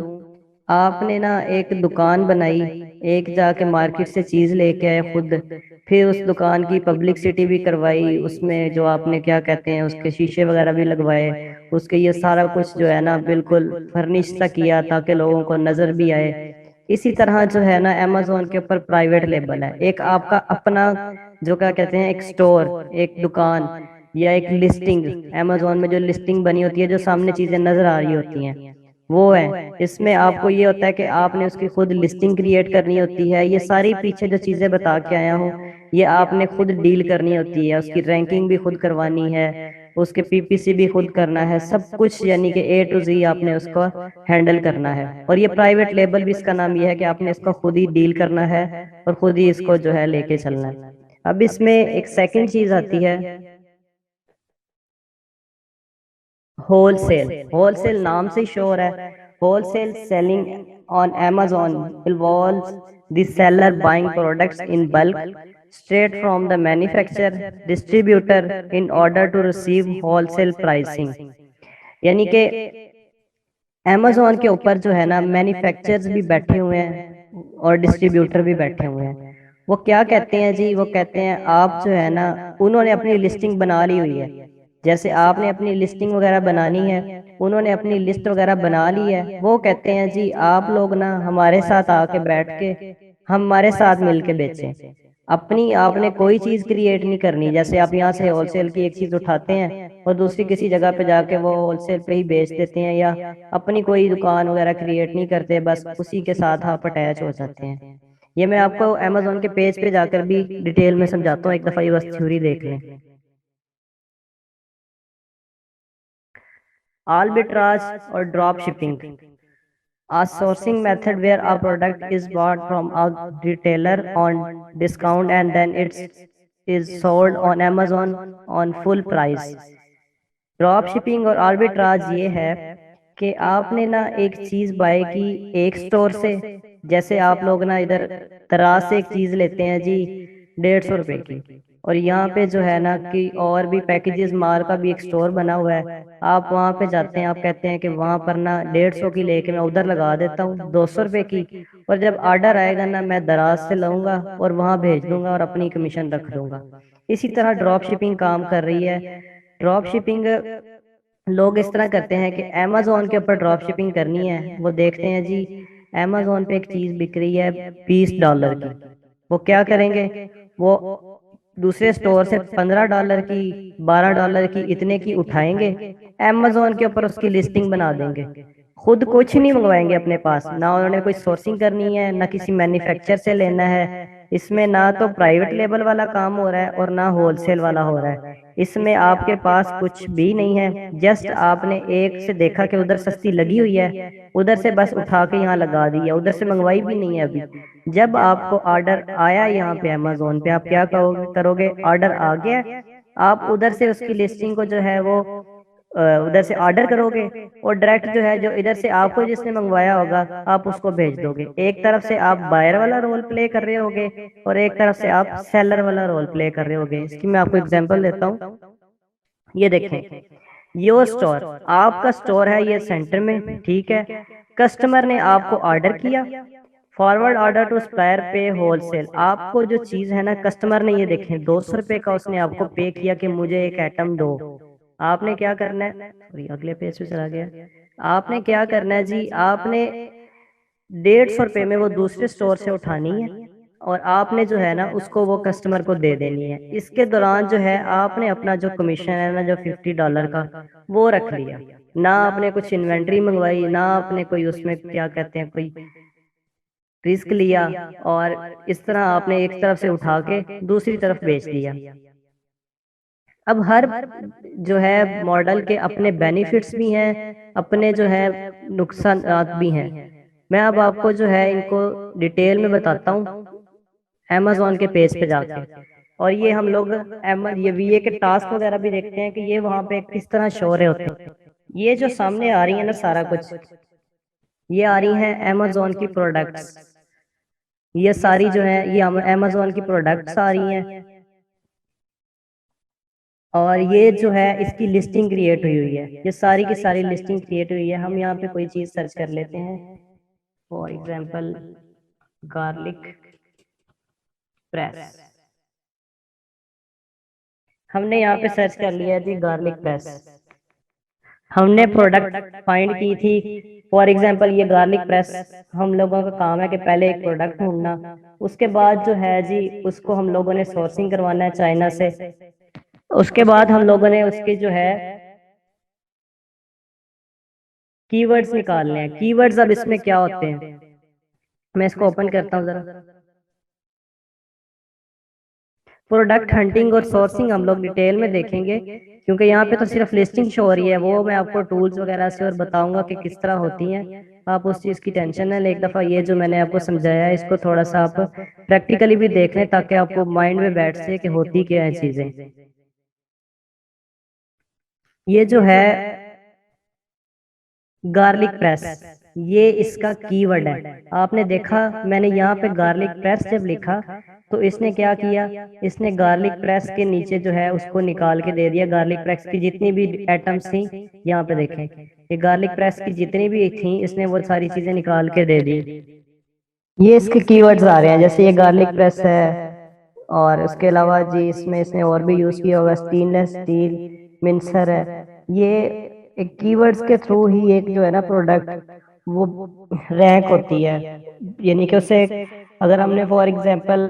आपने ना एक दुकान बनाई, एक जाके मार्केट से चीज लेके आए खुद, फिर उस दुकान की पब्लिसिटी भी करवाई, उसमें जो आपने क्या कहते हैं उसके शीशे वगैरह भी लगवाए, उसके ये सारा कुछ जो है ना बिल्कुल फर्निश सा किया ताकि लोगों को नजर भी आए। इसी तरह जो है ना अमेजोन के ऊपर प्राइवेट लेबल है, एक आपका अपना जो क्या कहते हैं एक स्टोर, एक दुकान या एक लिस्टिंग। अमेजोन में जो लिस्टिंग बनी होती है, जो सामने चीजें नजर आ रही होती हैं, वो है। इसमें आपको ये होता है कि आपने उसकी खुद लिस्टिंग क्रिएट करनी होती है, ये सारी पीछे जो चीजें बता के आया हूँ ये आपने खुद डील करनी होती है, उसकी रैंकिंग भी खुद करवानी है, उसके पीपीसी भी खुद करना है, सब कुछ यानी कि ए टू जी आपने उसको हैंडल करना है। और ये प्राइवेट लेबल भी इसका नाम ये है कि आपने इसको खुद ही डील करना है और खुद ही इसको जो है लेके चलना है। अब इसमें एक सेकंड चीज आती है होलसेल। होलसेल नाम से ही श्योर है, wholesale selling on Amazon involves the seller buying products in bulk straight from the manufacturer distributor in order to receive wholesale pricing। यानी कि Amazon के ऊपर जो है ना मैन्युफैक्चरर्स भी बैठे हुए हैं और डिस्ट्रीब्यूटर भी बैठे हुए हैं। वो क्या कहते हैं जी, वो कहते हैं आप जो है ना, उन्होंने अपनी लिस्टिंग बना ली हुई है, जैसे आपने अपनी लिस्टिंग वगैरह बनानी है, उन्होंने अपनी लिस्ट वगैरह बना ली है। वो कहते हैं जी आप लोग ना हमारे साथ आके बैठ के हमारे साथ मिलके बेचें। अपनी आपने कोई चीज क्रिएट नहीं करनी, जैसे आप यहाँ से होलसेल की एक चीज उठाते हैं और दूसरी किसी जगह पे जाके वो होलसेल पे ही बेच देते हैं, या अपनी कोई दुकान वगैरह क्रिएट नहीं करते, बस उसी के साथ आप अटैच हो जाते हैं। ये मैं आपको अमेजोन के पेज पे जाकर भी डिटेल में समझाता हूँ, एक दफा ये बस थ्योरी देख लें। आर्बिट्राज और drop shipping, a sourcing method where a product is bought from a retailer on discount and then it's is sold on Amazon on full price। Drop shipping और आर्बिट्राज ये है कि आपने ना एक चीज बाय की एक स्टोर से, जैसे आप लोग ना इधर दराज से एक चीज लेते हैं जी 150 रुपए की, और यहाँ पे जो है ना कि और भी पैकेजेस माल का भी एक स्टोर बना हुआ है, आप वहाँ पे जाते हैं, आप कहते हैं कि वहां पर ना 150 की लेके मैं उधर लगा देता हूँ 200 रुपए की, और जब ऑर्डर आएगा ना मैं दराज से लाऊंगा और वहां भेज दूंगा और अपनी कमीशन रख दूंगा। इसी तरह ड्रॉप शिपिंग काम कर रही है। ड्रॉप शिपिंग लोग इस तरह करते हैं कि अमेजोन के ऊपर ड्रॉप शिपिंग करनी है, वो देखते हैं जी अमेजोन पे एक चीज बिक रही है $20 की, वो क्या करेंगे, वो दूसरे स्टोर से $15 की, $12 की, इतने की उठाएंगे, अमेजोन के ऊपर उसकी लिस्टिंग बना देंगे, खुद कुछ नहीं मंगवाएंगे अपने पास, ना उन्होंने कोई सोर्सिंग करनी है, ना किसी मैन्युफैक्चर से लेना है। इसमें ना तो प्राइवेट लेबल वाला काम हो रहा है और ना होलसेल वाला हो रहा है। इसमें आपके पास कुछ भी नहीं है, जस्ट आपने एक से देखा कि उधर सस्ती लगी हुई है, उधर से बस उठा के यहाँ लगा दी है, उधर से मंगवाई भी नहीं है अभी। जब आपको ऑर्डर आया यहाँ पे अमेजोन पे, आप क्या करोगे करोगे ऑर्डर आ गया, आप उधर से उसकी लिस्टिंग को जो है वो उधर से ऑर्डर करोगे, और डायरेक्ट जो है जो इधर से आपको जिसने मंगवाया होगा आप उसको भेज दोगे। एक तरफ से आप बायर वाला रोल प्ले कर रहे होगे और एक तरफ से आप सेलर वाला रोल प्ले कर रहे होगे। इसकी मैं आपको एग्जांपल देता हूँ, ये देखें, योर स्टोर, आपका स्टोर है ये सेंटर में, ठीक है। कस्टमर ने आपको ऑर्डर किया, फॉरवर्ड ऑर्डर टू सप्लायर पे होलसेल, आपको जो चीज है ना कस्टमर ने ये देखें 200 रुपए का उसने आपको पे किया कि मुझे एक आइटम दो। आपने क्या करना है, सॉरी अगले पेज पे चला गया, आपने क्या करना है जी, आपने 150 रुपए में वो दूसरे स्टोर से उठानी है और आपने जो है ना उसको वो कस्टमर को दे देनी है। इसके दौरान जो है आपने अपना जो कमीशन है ना जो $50 का वो रख लिया, ना आपने कुछ इन्वेंट्री मंगवाई, ना आपने कोई उसमें क्या कहते हैं कोई रिस्क लिया, और इस तरह आपने एक तरफ से उठा के दूसरी तरफ बेच दिया। अब हर जो है मॉडल के अपने बेनिफिट्स भी हैं, अपने जो है नुकसान भी हैं। मैं अब आपको जो है इनको डिटेल में बताता हूँ अमेजोन के पेज पे जाके। और ये हम लोग ये वीए के टास्क वगैरह भी देखते हैं कि ये वहां पे किस तरह शो रहे होते हैं। ये जो सामने आ रही है ना सारा कुछ, ये आ रही हैं अमेजोन की प्रोडक्ट्स। ये सारी जो है ये अमेजोन की प्रोडक्ट्स आ रही हैं, और ये जो है इसकी लिस्टिंग क्रिएट हुई हुई है, ये सारी की सारी लिस्टिंग क्रिएट हुई है। हम यहाँ पे कोई चीज सर्च कर लेते हैं, फॉर एग्जांपल गार्लिक प्रेस। हमने यहाँ पे सर्च कर लिया जी गार्लिक प्रेस। हमने प्रोडक्ट फाइंड की थी, फॉर एग्जांपल ये गार्लिक प्रेस। हम लोगों का काम है कि पहले एक प्रोडक्ट ढूंढना, उसके बाद जो है जी उसको हम लोगों ने सोर्सिंग करवाना है चाइना से। उसके बाद हम लोगों ने उसके जो है कीवर्ड्स निकालने हैं। कीवर्ड्स अब इसमें क्या होते हैं, मैं इसको ओपन करता हूँ जरा। प्रोडक्ट हंटिंग और सोर्सिंग हम लोग डिटेल में देखेंगे, क्योंकि यहाँ पे तो सिर्फ लिस्टिंग शो हो रही है, वो मैं आपको टूल्स वगैरह से और बताऊंगा कि किस तरह होती हैं। आप उस चीज़ की टेंशन न लें, एक दफ़ा ये जो मैंने आपको समझाया है इसको थोड़ा सा आप प्रैक्टिकली भी देख लें, ताकि आपको माइंड में बैठ से कि होती क्या है चीज़ें। ये जो है गार्लिक प्रेस, ये इसका कीवर्ड है। आपने देखा मैंने यहाँ पे गार्लिक प्रेस जब लिखा तो इसने क्या किया, इसने गार्लिक प्रेस के नीचे जो है उसको निकाल के दे दिया। गार्लिक प्रेस की जितनी भी एटम्स थी, यहाँ पे देखें, ये गार्लिक प्रेस की जितनी भी थी इसने वो सारी चीजें निकाल के दे दी। ये इसके कीवर्ड्स आ रहे हैं, जैसे ये गार्लिक प्रेस है, और उसके अलावा जी इसमें इसने और भी यूज किया होगा, स्टेनलेस स्टील मिन्सर है। ये एक कीवर्ड्स के थ्रू ही एक जो है ना प्रोडक्ट वो रैंक होती है, यानी कि उसे अगर हमने फॉर एग्जांपल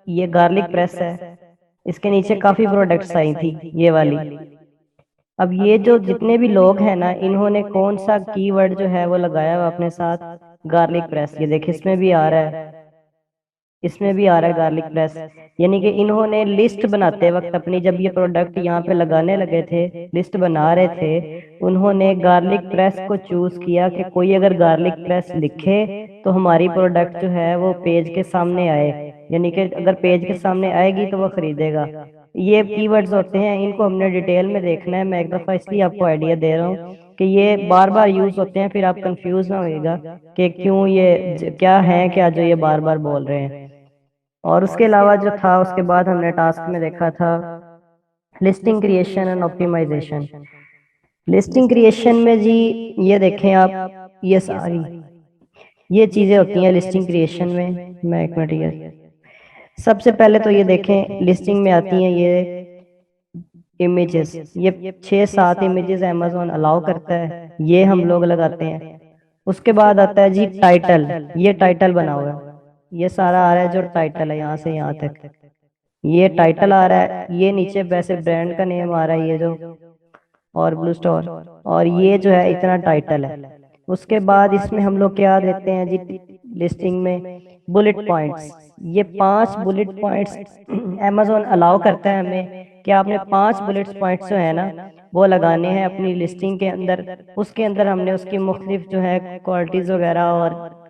ये गार्लिक प्रेस है, इसके नीचे काफी प्रोडक्ट्स आई थी ये वाली। अब ये जो जितने भी लोग हैं ना, इन्होंने कौन सा कीवर्ड जो है वो लगाया हुआ अपने साथ, गार्लिक प्रेस। ये देखिए इसमें भी आ रहा है, इसमें भी आ रहा है गार्लिक प्रेस। यानी कि इन्होंने लिस्ट बनाते वक्त अपनी, जब ये प्रोडक्ट यहाँ पे लगाने लगे थे, लिस्ट बना रहे थे, उन्होंने गार्लिक प्रेस को चूज किया कि कोई अगर गार्लिक प्रेस लिखे तो हमारी प्रोडक्ट जो है वो पेज के सामने आए, यानी कि अगर पेज के सामने आएगी तो वो खरीदेगा। ये कीवर्ड्स होते हैं, इनको हमने डिटेल में देखना है। मैं एक दफा इसलिए आपको आइडिया दे रहा हूँ कि ये बार बार यूज होते हैं, फिर आप कंफ्यूज ना होइएगा कि क्यों ये क्या है, क्या जो ये बार बार बोल रहे हैं। और उसके अलावा जो था उसके बाद हमने टास्क में देखा था listing creation and optimisation. Listing creation में जी ये देखें आप, ये सारी ये चीजें होती हैं लिस्टिंग क्रिएशन में। मैं एक मिनट, ये सबसे पहले तो ये देखें लिस्टिंग में आती हैं ये इमेजेस। ये 6-7 इमेजेस अमेजोन अलाउ करता है, ये हम लोग लगाते हैं। उसके बाद आता है जी टाइटल, ये टाइटल बना हुआ है, ये सारा आ रहा है जो टाइटल है यहाँ से यहाँ तक, ये टाइटल आ रहा है। ये नीचे वैसे ब्रांड का नेम आ रहा है ये जो, और ब्लू स्टोर, और ये जो है इतना टाइटल है। उसके बाद इसमें हम लोग क्या देते हैं जी लिस्टिंग में, बुलेट पॉइंट्स। ये 5 बुलेट पॉइंट्स अमेजोन अलाउ करता है हमें कि आपने 5 बुलेट पॉइंट्स जो है ना वो लगाने हैं अपनी लिस्टिंग के अंदर। उसके अंदर हमने उसकी मुख्तलिफ जो है क्वालिटीज वगैरह और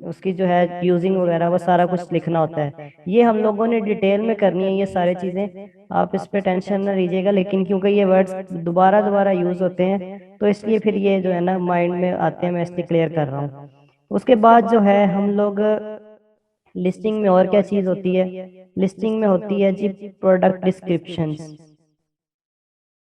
उसकी जो है यूजिंग वगैरह वो सारा कुछ लिखना होता है। ये हम लोगों ने डिटेल में करनी है ये सारी चीजें, आप इस पे टेंशन ना लीजिएगा। लेकिन क्योंकि ये वर्ड्स दोबारा दोबारा यूज होते हैं तो इसलिए फिर ये जो है ना माइंड में आते हैं, मैं इसलिए क्लियर कर रहा हूँ। उसके बाद जो है हम लोग लिस्टिंग में और क्या चीज होती है, लिस्टिंग में होती है जी प्रोडक्ट डिस्क्रिप्शंस।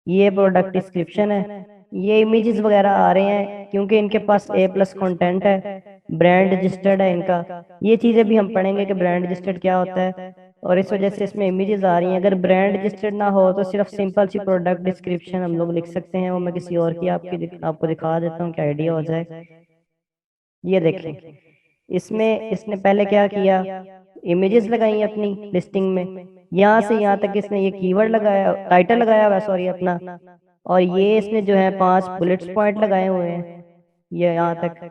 ये प्रोडक्ट डिस्क्रिप्शन है, ये इमेजेस वगैरह आ रहे हैं क्योंकि इनके पास A+ कंटेंट है, ब्रांड रजिस्टर्ड है इनका। ये चीजें भी हम पढ़ेंगे कि ब्रांड रजिस्टर्ड क्या होता है, और इस वजह से इसमें इमेजेस आ रही हैं। अगर ब्रांड रजिस्टर्ड ना हो तो सिर्फ सिंपल सी प्रोडक्ट डिस्क्रिप्शन हम लोग लिख सकते हैं, वो मैं किसी और की आपको दिखा देता हूँ कि आइडिया हो जाए। ये देखें, इसमें इसने पहले क्या किया, इमेजेस लगाई अपनी लिस्टिंग में, यहाँ से यहाँ तक इसने ये कीवर्ड लगाया, टाइटल लगाया हुआ सॉरी अपना, और ये इसने जो है 5 बुलेट्स पॉइंट लगाए हुए हैं ये यहाँ तक।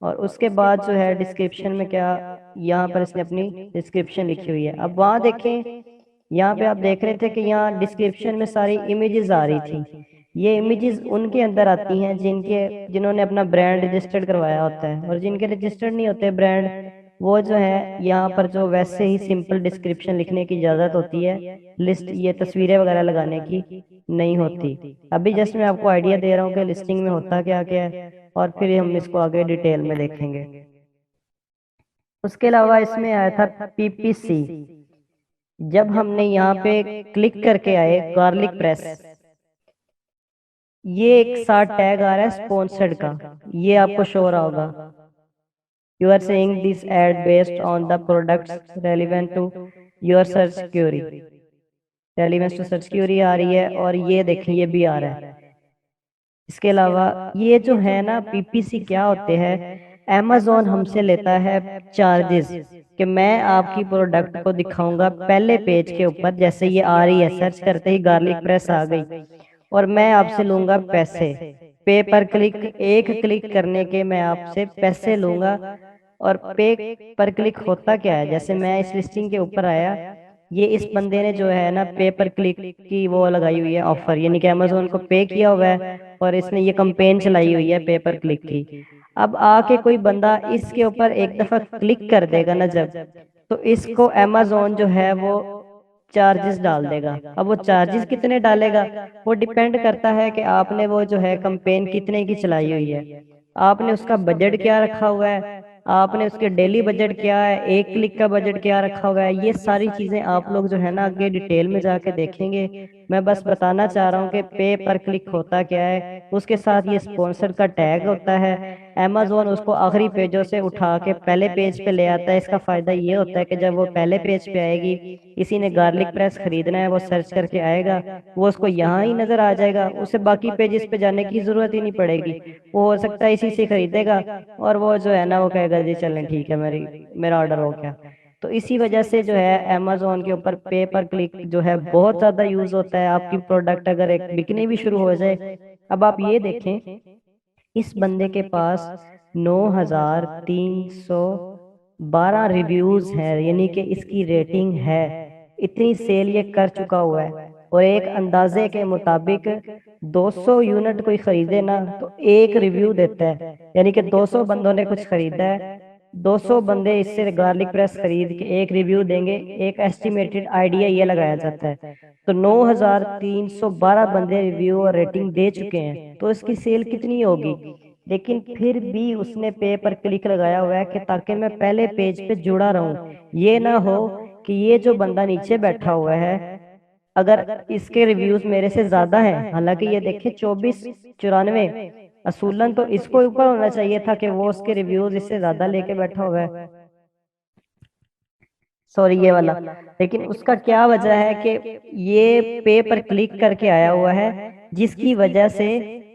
और उसके बाद जो है डिस्क्रिप्शन में क्या, यहाँ पर इसने अपनी डिस्क्रिप्शन लिखी हुई है। अब वहाँ देखें, यहाँ पे आप देख रहे थे कि यहाँ डिस्क्रिप्शन में सारी इमेजेस आ रही थी। ये इमेजेस उनके अंदर आती हैं जिन्होंने अपना ब्रांड रजिस्टर्ड करवाया होता है, और जिनके रजिस्टर्ड नहीं होते ब्रांड, वो जो है यहाँ पर जो वैसे ही सिंपल डिस्क्रिप्शन लिखने की इजाजत होती है, लिस्ट ये तस्वीरें वगैरह लगाने की नहीं होती। अभी जस्ट मैं आपको आइडिया दे रहा हूँ कि लिस्टिंग में होता क्या क्या है, और फिर हम इसको आगे डिटेल में देखेंगे। उसके अलावा इसमें आया था पीपीसी। जब हमने यहाँ पे क्लिक करके आए गार्लिक प्रेस, ये एक साथ टैग आ रहा है स्पॉन्सर्ड का, ये आपको शो हो रहा होगा। You are saying this ad based on the products relevant to your search query, relevance to search query आ रही है, और ये देखें ये भी आ रहा है। इसके अलावा ये जो है ना पीपीसी क्या होते हैं, amazon हमसे लेता है चार्जेस कि मैं आपकी प्रोडक्ट को दिखाऊंगा पहले पेज के ऊपर, जैसे ये आ रही है सर्च करते ही गार्लिक प्रेस आ गई, और मैं आपसे लूंगा पैसे पे पर क्लिक, एक क्लिक करने के मैं आपसे पैसे लूंगा। और पे पर क्लिक होता क्या है, जैसे मैं इस लिस्टिंग के ऊपर आया, ये इस बंदे ने जो है ना पे पर क्लिक की वो लगाई हुई है ऑफर, यानी कि अमेजोन को पे किया हुआ है और इसने ये कंपेन चलाई हुई है पे पर क्लिक की। अब आके कोई बंदा इसके ऊपर एक दफा क्लिक कर देगा ना जब, तो इसको अमेजोन जो है वो चार्जेस डाल देगा। अब वो चार्जेस कितने डालेगा, वो डिपेंड करता है कि आपने वो जो है कंपेन कितने की चलाई हुई है, आपने उसका बजट क्या रखा हुआ है, आपने उसके डेली बजट क्या है, एक क्लिक का बजट क्या रखा हुआ है, ये सारी चीजें आप लोग जो है ना आगे डिटेल में जाके देखेंगे। मैं बस बताना चाह रहा हूँ कि पे पर क्लिक होता क्या है, उसके साथ ये स्पॉन्सर का टैग होता है। अमेजोन उसको आखिरी पेजों से उठा के पहले पेज पे ले आता है। इसका फायदा ये होता है कि जब वो पहले पेज पे आएगी, किसी ने गार्लिक प्रेस खरीदना है, वो सर्च करके आएगा, वो उसको यहाँ ही नजर आ जाएगा, उसे बाकी पेजेस पे जाने की जरूरत ही नहीं पड़ेगी। वो हो सकता है इसी से खरीदेगा, और वो जो है ना वो कहेगा जी चलें ठीक है, मेरा ऑर्डर हो गया। तो इसी वजह से जो है अमेजोन के ऊपर पे पर क्लिक जो है बहुत ज्यादा यूज होता है। आपकी प्रोडक्ट अगर एक बिकनी भी शुरू हो जाए, अब आप ये देखें इस बंदे के पास 9,312 रिव्यूज हैं, यानी कि इसकी रेटिंग है, इतनी सेल ये कर चुका हुआ है। और एक अंदाजे के मुताबिक 200 यूनिट कोई खरीदे ना तो एक रिव्यू देता है, यानी कि 200 बंदों ने कुछ खरीदा है, 200 बंदे इससे गार्लिक प्रेस खरीद के एक रिव्यू देंगे, एक एस्टिमेटेड आइडिया ये लगाया जाता है। तो 9,312 बंदे रिव्यू और रेटिंग दे चुके हैं, तो इसकी सेल कितनी होगी। लेकिन फिर भी उसने पे पर क्लिक लगाया हुआ है कि ताकि मैं पहले पेज पे जुड़ा रहूं, ये ना हो कि ये जो बंदा नीचे बैठा हुआ है, अगर इसके रिव्यूज मेरे से ज्यादा हैं, हालांकि ये देखे 2494, असूलन तो इसको ऊपर होना चाहिए था कि वो उसके रिव्यूज इससे ज्यादा लेके बैठा हुआ है, सॉरी ये वाला। लेकिन उसका क्या वजह है कि ये पे पर क्लिक करके आया हुआ है, जिसकी वजह से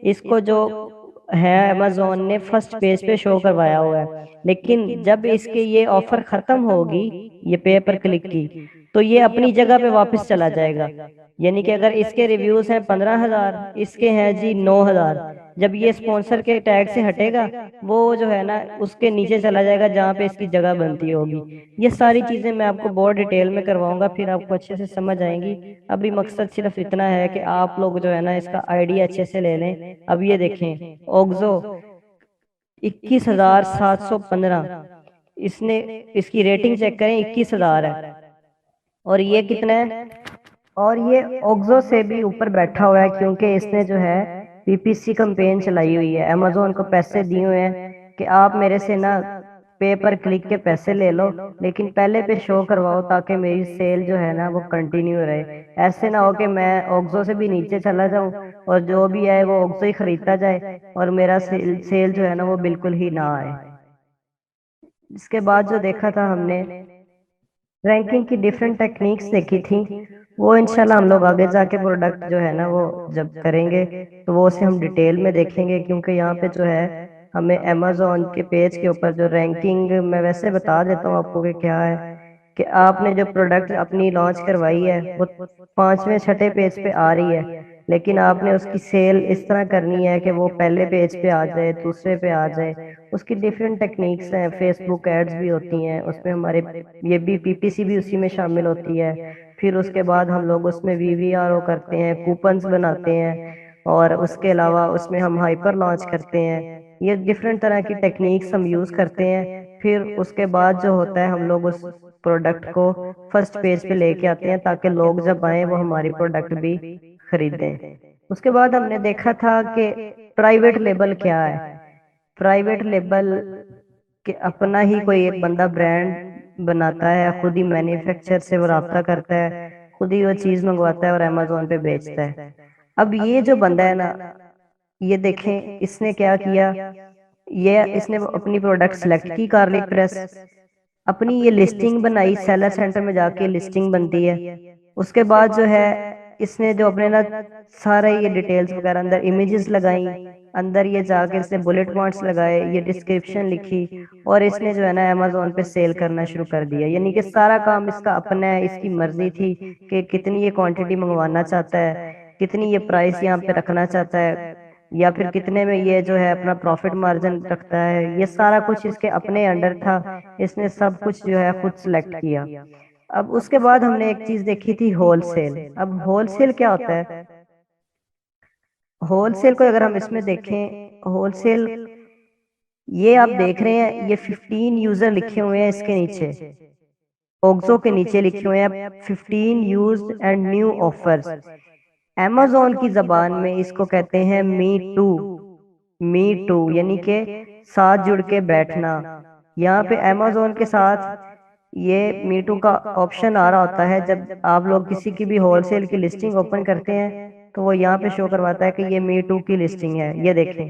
इसको जो है अमेजोन ने फर्स्ट पेज पे शो करवाया हुआ है। लेकिन जब इसके ये ऑफर खत्म होगी, ये पे पर क्लिक की, तो ये अपनी जगह पे वापस चला जाएगा। यानी कि अगर इसके रिव्यूज हैं 15,000, इसके हैं जी 9,000, जब ये स्पॉन्सर के टैग से हटेगा, वो जो है ना उसके नीचे चला जाएगा जहाँ पे इसकी जगह बनती होगी। ये सारी चीजें मैं आपको बहुत डिटेल में करवाऊंगा, फिर आपको अच्छे से समझ आएंगी। अभी मकसद सिर्फ इतना है कि आप लोग जो है ना इसका आइडिया अच्छे से ले लें। अब ये देखें ओक्सो 21,715, इसने इसकी रेटिंग चेक करें 21,000 है, और ये कितना है, और ये ओक्सो से भी ऊपर बैठा हुआ है, क्योंकि इसने जो है पीपीसी कैंपेन चलाई हुई है, अमेजोन को पैसे दिए हुए हैं कि आप मेरे से ना पे पर क्लिक के पैसे ले लो, लेकिन पहले पे शो करवाओ ताकि मेरी सेल जो है ना वो कंटिन्यू रहे। ऐसे ना हो कि मैं ओक्सो से भी नीचे चला जाऊं और जो भी है वो ओक्सो ही खरीदता जाए और मेरा सेल जो है ना वो बिल्कुल ही ना आए। इसके बाद जो देखा था हमने रैंकिंग की डिफरेंट टेक्निक्स देखी थी, वो इंशाल्लाह हम लोग आगे जाके प्रोडक्ट जो है ना वो जब करेंगे तो वो उसे हम डिटेल में देखेंगे, क्योंकि यहाँ पे जो है हमें अमेजोन के पेज के ऊपर जो रैंकिंग, मैं वैसे बता देता हूँ आपको कि क्या है कि आपने जो प्रोडक्ट अपनी लॉन्च करवाई है वो पांचवें छठे पेज पे आ रही है, लेकिन आपने उसकी सेल इस तरह करनी है कि वो पहले पेज पे आ जाए, दूसरे पे आ जाए। उसकी डिफरेंट टेक्निक्स हैं, फेसबुक एड्स भी होती हैं उसमें, हमारे ये भी पीपीसी भी उसी में शामिल होती है। फिर उसके बाद हम लोग उसमें वीवीआरओ करते हैं, कूपन्स बनाते हैं, और उसके अलावा उसमें हम हाइपर लॉन्च करते हैं। ये डिफरेंट तरह की टेक्निक्स हम यूज करते हैं। फिर उसके बाद जो होता है हम लोग उस प्रोडक्ट को फर्स्ट पेज पे लेके आते हैं ताकि लोग जब आए वो हमारी प्रोडक्ट भी खरीदें। उसके बाद हमने देखा था कि प्राइवेट लेबल क्या है। प्राइवेट लेबल कि अपना ही कोई एक बंदा ब्रांड बनाता है, खुद ही मैन्युफैक्चर से वो राब्ता करता है, खुद ही वो चीज मंगवाता है और अमेजोन पे बेचता है। अब ये जो बंदा है ना, ये देखें इसने क्या किया, ये इसने अपनी प्रोडक्ट सेलेक्ट की गार्लिक प्रेस, अपनी ये लिस्टिंग बनाई, सेलर सेंटर में जाके लिस्टिंग बनती है। उसके बाद जो है इसने जो अपने ना सारे ये डिटेल्स वगैरह अंदर इमेजेस लगाई, अंदर ये जाके इसने बुलेट पॉइंट्स लगाए, ये डिस्क्रिप्शन लिखी, और इसने जो है ना अमेजोन पे सेल करना शुरू कर दिया। यानी कि सारा काम इसका अपना है, इसकी मर्जी थी कि कितनी ये क्वांटिटी मंगवाना चाहता है, कितनी ये प्राइस यहाँ पे रखना चाहता है, या फिर कितने में ये जो है अपना प्रॉफिट मार्जिन रखता है। ये सारा कुछ इसके अपने अंडर था, इसने सब कुछ जो है खुद सिलेक्ट किया। अब उसके बाद हमने एक चीज देखी थी, होलसेल। अब होलसेल क्या होता है? होलसेल को अगर हम इसमें देखें, होलसेल ये आप देख रहे हैं, ये 15 यूजर लिखे हुए हैं इसके नीचे, ओक्सो के नीचे लिखे हुए हैं 15 used and new offers. amazon की जबान में इसको कहते हैं मी टू। मी टू यानी कि साथ जुड़ के बैठना। यहाँ पे amazon के साथ ये मी टू का ऑप्शन आ रहा होता है। जब आप लोग किसी की भी होलसेल की लिस्टिंग ओपन करते हैं तो वो यहाँ पे शो करवाता है कि ये मी टू की लिस्टिंग है। ये देखें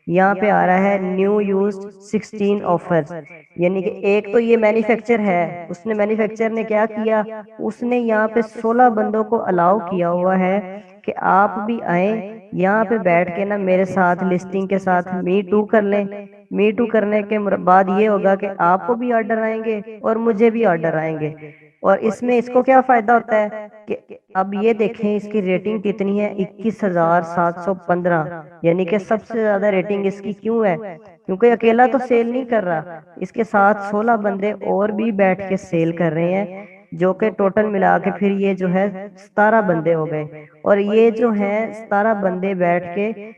यहाँ पे आ रहा है न्यू यूज्ड 16 ऑफर्स। यानी कि एक तो ये मैन्युफैक्चर है, उसने मैन्युफैक्चर ने क्या किया, उसने यहाँ पे 16 बंदों को अलाउ किया हुआ है कि आप भी आए यहाँ पे बैठ के ना मेरे साथ लिस्टिंग के साथ मी टू कर लें। मी टू करने के बाद ये होगा कि आपको भी ऑर्डर आएंगे और मुझे भी ऑर्डर आएंगे। और इसमें इसको क्या फायदा होता है कि अब ये देखें इसकी रेटिंग कितनी है, 21,715। यानी कि सबसे ज्यादा रेटिंग इसकी क्यों है? क्योंकि अकेला तो सेल नहीं कर रहा, इसके साथ 16 बंदे और भी बैठ के सेल कर रहे हैं, जो कि टोटल मिला के फिर ये जो है 17 बंदे हो गए। और ये जो है 17 बंदे बैठ के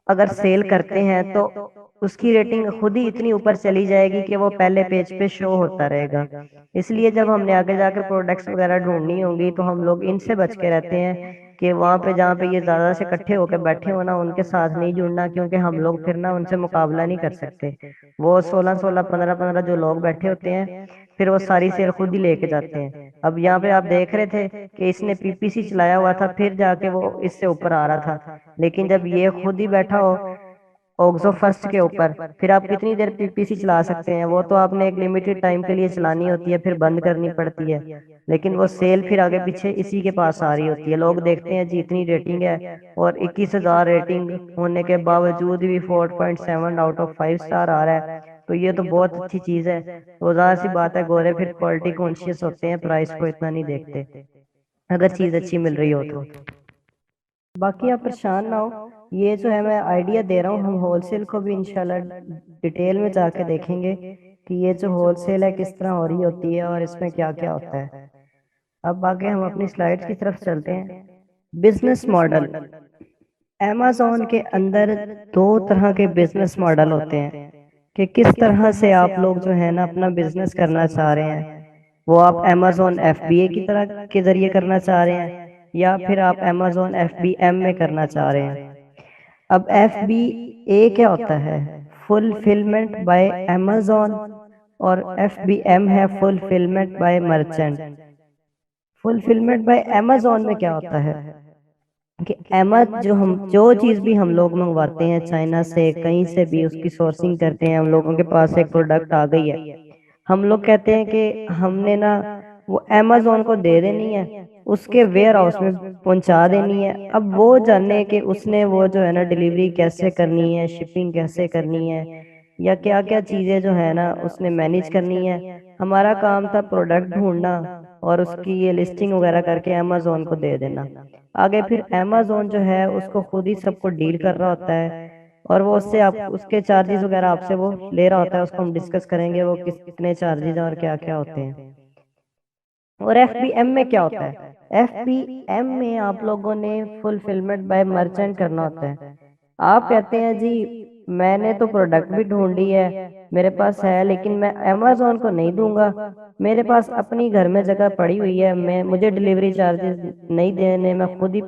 अगर सेल करते हैं तो उसकी रेटिंग खुद ही इतनी ऊपर चली जाएगी कि वो पहले पेज पे शो होता रहेगा। इसलिए जब हमने आगे जाकर प्रोडक्ट्स वगैरह ढूंढनी होंगी तो हम लोग इनसे बच के रहते हैं कि वहां पे जहाँ पे ये ज्यादा से इकट्ठे होकर बैठे हो ना, उनके साथ नहीं जुड़ना, क्योंकि हम लोग फिर ना उनसे मुकाबला नहीं कर सकते। वो 16-16, 15-15 जो लोग बैठे होते हैं, फिर वो सारी सेल खुद ही लेके जाते हैं। अब यहाँ पे आप देख रहे थे कि इसने पीपीसी चलाया हुआ था, फिर जाके वो इससे ऊपर आ रहा था। लेकिन जब ये खुद ही बैठा हो ओक्सो फर्स्ट के ऊपर, फिर आप कितनी देर पीपीसी चला सकते हैं? वो तो आपने एक लिमिटेड टाइम के लिए चलानी होती है, फिर बंद करनी पड़ती है। लेकिन वो सेल फिर आगे पीछे इसी के पास आ रही होती है। लोग देखते हैं जी इतनी रेटिंग है, और 21,000 रेटिंग होने के बावजूद भी 4.7 आउट ऑफ 5 स्टार आ रहा है, तो ये तो बहुत अच्छी चीज है। तो जाहिर सी बात है गोरे फिर क्वालिटी कॉन्शियस होते हैं, प्राइस को इतना नहीं देखते अगर चीज अच्छी मिल रही हो तो। बाकी आप परेशान ना हो, ये जो है मैं आइडिया दे रहा हूँ, हम होलसेल को भी इंशाल्लाह डिटेल में जाके देखेंगे कि ये जो होलसेल है किस तरह हो रही होती है और इसमें क्या क्या होता है। अब आगे हम अपनी स्लाइड्स की तरफ चलते हैं। Business model. amazon के अंदर दो तरह के बिजनेस मॉडल होते हैं कि किस तरह से आप लोग जो है ना अपना बिजनेस करना चाह रहे हैं। वो आप amazon FBA की तरह के जरिए करना चाह रहे हैं, या फिर आप amazon FBM में करना चाह रहे हैं। अब FBA क्या होता है? Fulfilment bye amazon। और FBM है fulfilment bye merchant. Fulfilment bye amazon में क्या होता है कि जो चीज भी हम लोग मंगवाते हैं चाइना से, कहीं से भी उसकी सोर्सिंग करते हैं, हम लोगों के पास एक प्रोडक्ट आ गई है, हम लोग कहते हैं कि हमने ना वो amazon को दे देनी है, उसके वेयर हाउस में पहुंचा देनी है। अब वो जाने कि उसने वो जो है ना डिलीवरी कैसे करनी है, शिपिंग कैसे करनी है, या क्या क्या चीजें जो है ना उसने मैनेज करनी है। हमारा काम था प्रोडक्ट ढूंढना और उसकी ये लिस्टिंग वगैरह करके amazon को दे देना। आगे फिर amazon जो है उसको खुद ही सबको डील कर रहा होता है, और वो उससे आप उसके चार्जेस वगैरह आपसे वो ले रहा होता है। उसको हम डिस्कस करेंगे वो कितने चार्जेस हैं और क्या क्या होते हैं। और FBM में क्या होता है? FBM में आप लोगों ने फुलफिलमेंट बाय मर्चेंट करना होता है। आप कहते हैं जी मैंने तो प्रोडक्ट भी ढूंढी है, मेरे पास है, लेकिन मैं amazon को नहीं दूंगा, मेरे पास अपनी घर में जगह पड़ी हुई है, मैं मुझे डिलीवरी चार्जेस नहीं देने, मैं खुद ही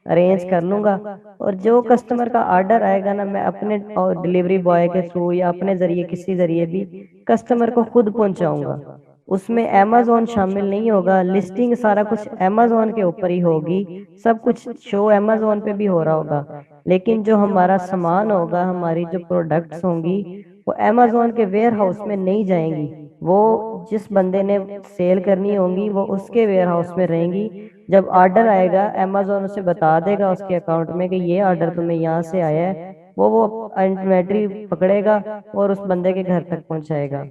अरेंज कर लूंगा, और जो कस्टमर का ऑर्डर आएगा ना, मैं अपने और डिलीवरी बॉय के थ्रू या अपने जरिए किसी जरिए भी कस्टमर को खुद पहुंचाऊंगा। उसमें अमेजोन शामिल नहीं होगा, लिस्टिंग सारा कुछ अमेजोन के ऊपर ही होगी, सब कुछ शो अमेजोन पे भी हो रहा होगा। लेकिन जो हमारा सामान होगा, हमारी जो प्रोडक्ट्स होंगी, वो अमेजोन के वेयर हाउस में नहीं जाएंगी। वो जिस बंदे ने सेल करनी होंगी वो उसके वेयर हाउस में रहेंगी। जब ऑर्डर आएगा अमेजोन उसे बता देगा उसके अकाउंट में कि ये ऑर्डर तुम्हें यहाँ से आया है, वो इन्वेंट्री पकड़ेगा और उस बंदे के घर तक पहुंचाएगा।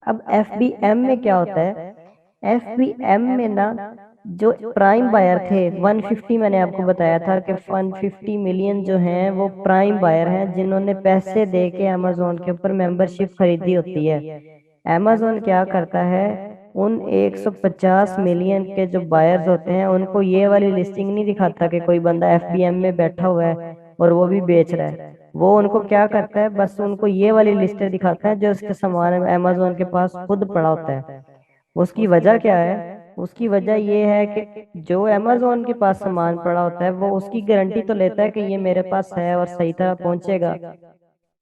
अब FBM में क्या होता है? FBM में ना, जो प्राइम बायर थे 150, मैंने आपको बताया था कि 150 मिलियन जो हैं वो प्राइम बायर हैं, जिन्होंने पैसे दे के अमेजोन के ऊपर मेंबरशिप खरीदी होती है। अमेजोन क्या करता है, उन 150 मिलियन के जो बायर्स होते हैं उनको ये वाली लिस्टिंग नहीं दिखाता कि कोई बंदा FBM में बैठा हुआ है और वो भी बेच रहा है। वो उनको क्या करता है, बस उनको ये वाली लिस्टें दिखाता है जो उसके सामान अमेजोन के पास खुद पड़ा होता है। उसकी वजह क्या है? उसकी वजह ये है कि जो अमेजोन के पास सामान पड़ा होता है वो उसकी गारंटी तो लेता है कि ये मेरे पास है और सही तरह पहुंचेगा।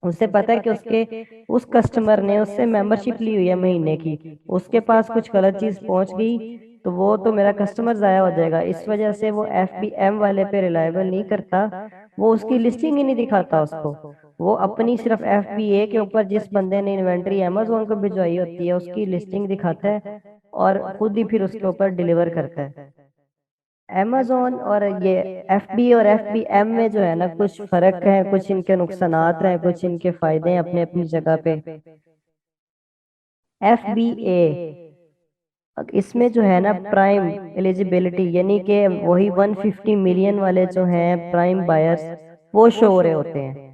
उसे पता है कि उसके उस कस्टमर ने उससे मेंबरशिप ली हुई है महीने की, उसके पास कुछ गलत चीज पहुंच गई तो वो तो मेरा कस्टमर जाया हो जाएगा। इस वजह से वो FBM वाले पे रिलायबल नहीं करता, वो उसकी लिस्टिंग ही नहीं दिखाता उसको। वो अपनी सिर्फ FBA के ऊपर जिस बंदे ने इन्वेंट्री अमेजोन को भिजवाई होती है उसकी लिस्टिंग दिखाता है और खुद ही फिर उसके ऊपर डिलीवर करता है। अमेजोन और ये FB और FBM में जो है ना, कुछ फर्क है, कुछ इनके नुकसानात हैं, कुछ इनके फायदे हैं अपने अपनी जगह पे। FBA, इसमें जो है ना प्राइम एलिजिबिलिटी, यानी कि वही 150 मिलियन वाले जो हैं प्राइम बायर्स, वो शो हो रहे होते हैं।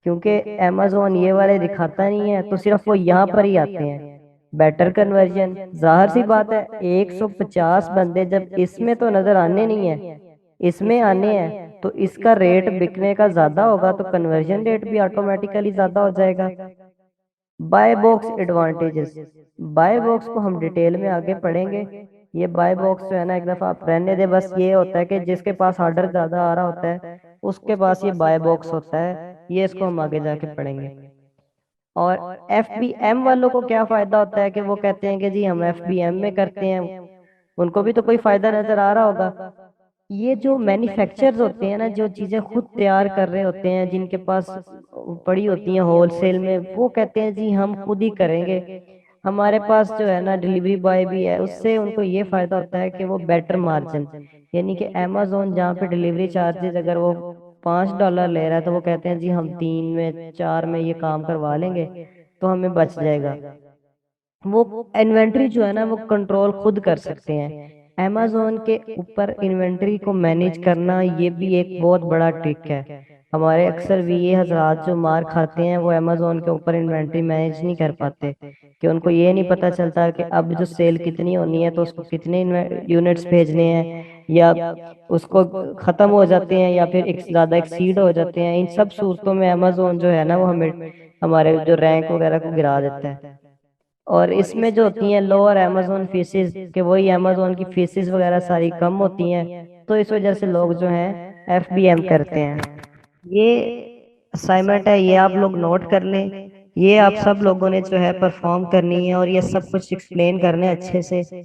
क्योंकि अमेजोन ये वाले दिखाता नहीं है तो सिर्फ वो यहाँ पर ही आते हैं। बेटर कन्वर्जन, जाहिर सी बात है 150 बंदे जब इसमें तो नजर आने नहीं है, इसमें आने हैं तो इसका रेट बिकने का ज्यादा होगा तो कन्वर्जन रेट भी ऑटोमेटिकली ज्यादा हो जाएगा। Buy box advantages, buy box को हम डिटेल में आगे पढ़ेंगे। ये बाय बॉक्स जो है ना, एक दफा आप रहने दे, बस ये होता है कि जिसके पास ऑर्डर ज्यादा आ रहा होता है उसके पास ये बाय बॉक्स होता है, ये इसको हम आगे जाके पढ़ेंगे। और FBM वालों को क्या फायदा होता है कि वो कहते हैं कि जी हम FBM में करते हैं, उनको भी तो कोई फायदा नजर आ रहा होगा। ये जो मैन्युफैक्चरर्स होते हैं ना, जो चीजें खुद तैयार कर रहे होते हैं, जिनके पास पड़ी होती हैं होलसेल में, वो कहते हैं जी हम खुद ही करेंगे, हमारे पास जो है ना डिलीवरी बॉय भी है। उससे उनको ये फायदा होता है कि वो बेटर मार्जिन, यानी कि अमेजोन जहाँ पे डिलीवरी चार्जेस अगर वो $5 ले रहा है तो वो कहते हैं जी हम 3 में 4 में ये काम करवा लेंगे तो हमें बच जाएगा। वो इन्वेंट्री जो है ना वो कंट्रोल खुद कर सकते हैं। अमेजोन के ऊपर इन्वेंट्री को मैनेज करना ये भी एक बहुत बड़ा ट्रिक है। हमारे अक्सर VA हजरात जो मार खाते हैं वो अमेजोन के ऊपर इन्वेंट्री मैनेज नहीं कर पाते, कि उनको ये नहीं पता चलता कि अब जो सेल कितनी होनी है तो उसको कितने यूनिट्स भेजने हैं, या उसको खत्म हो जाते हैं या फिर एक ज्यादा एक्सीड हो जाते हैं। इन सब सूरतों में अमेजोन जो है ना वो हमें हमारे जो रैंक वगैरह को गिरा देता है। और इसमें जो होती हैं लोअर अमेजोन फीसेस, के वही अमेजोन की फीसेस वगैरह सारी कम होती हैं, तो इस वजह से लोग जो हैं FBM करते हैं। ये असाइनमेंट है, ये आप लोग नोट कर लें। ये आप सब लोगों ने जो है परफॉर्म करनी है और ये सब कुछ एक्सप्लेन करना है अच्छे से।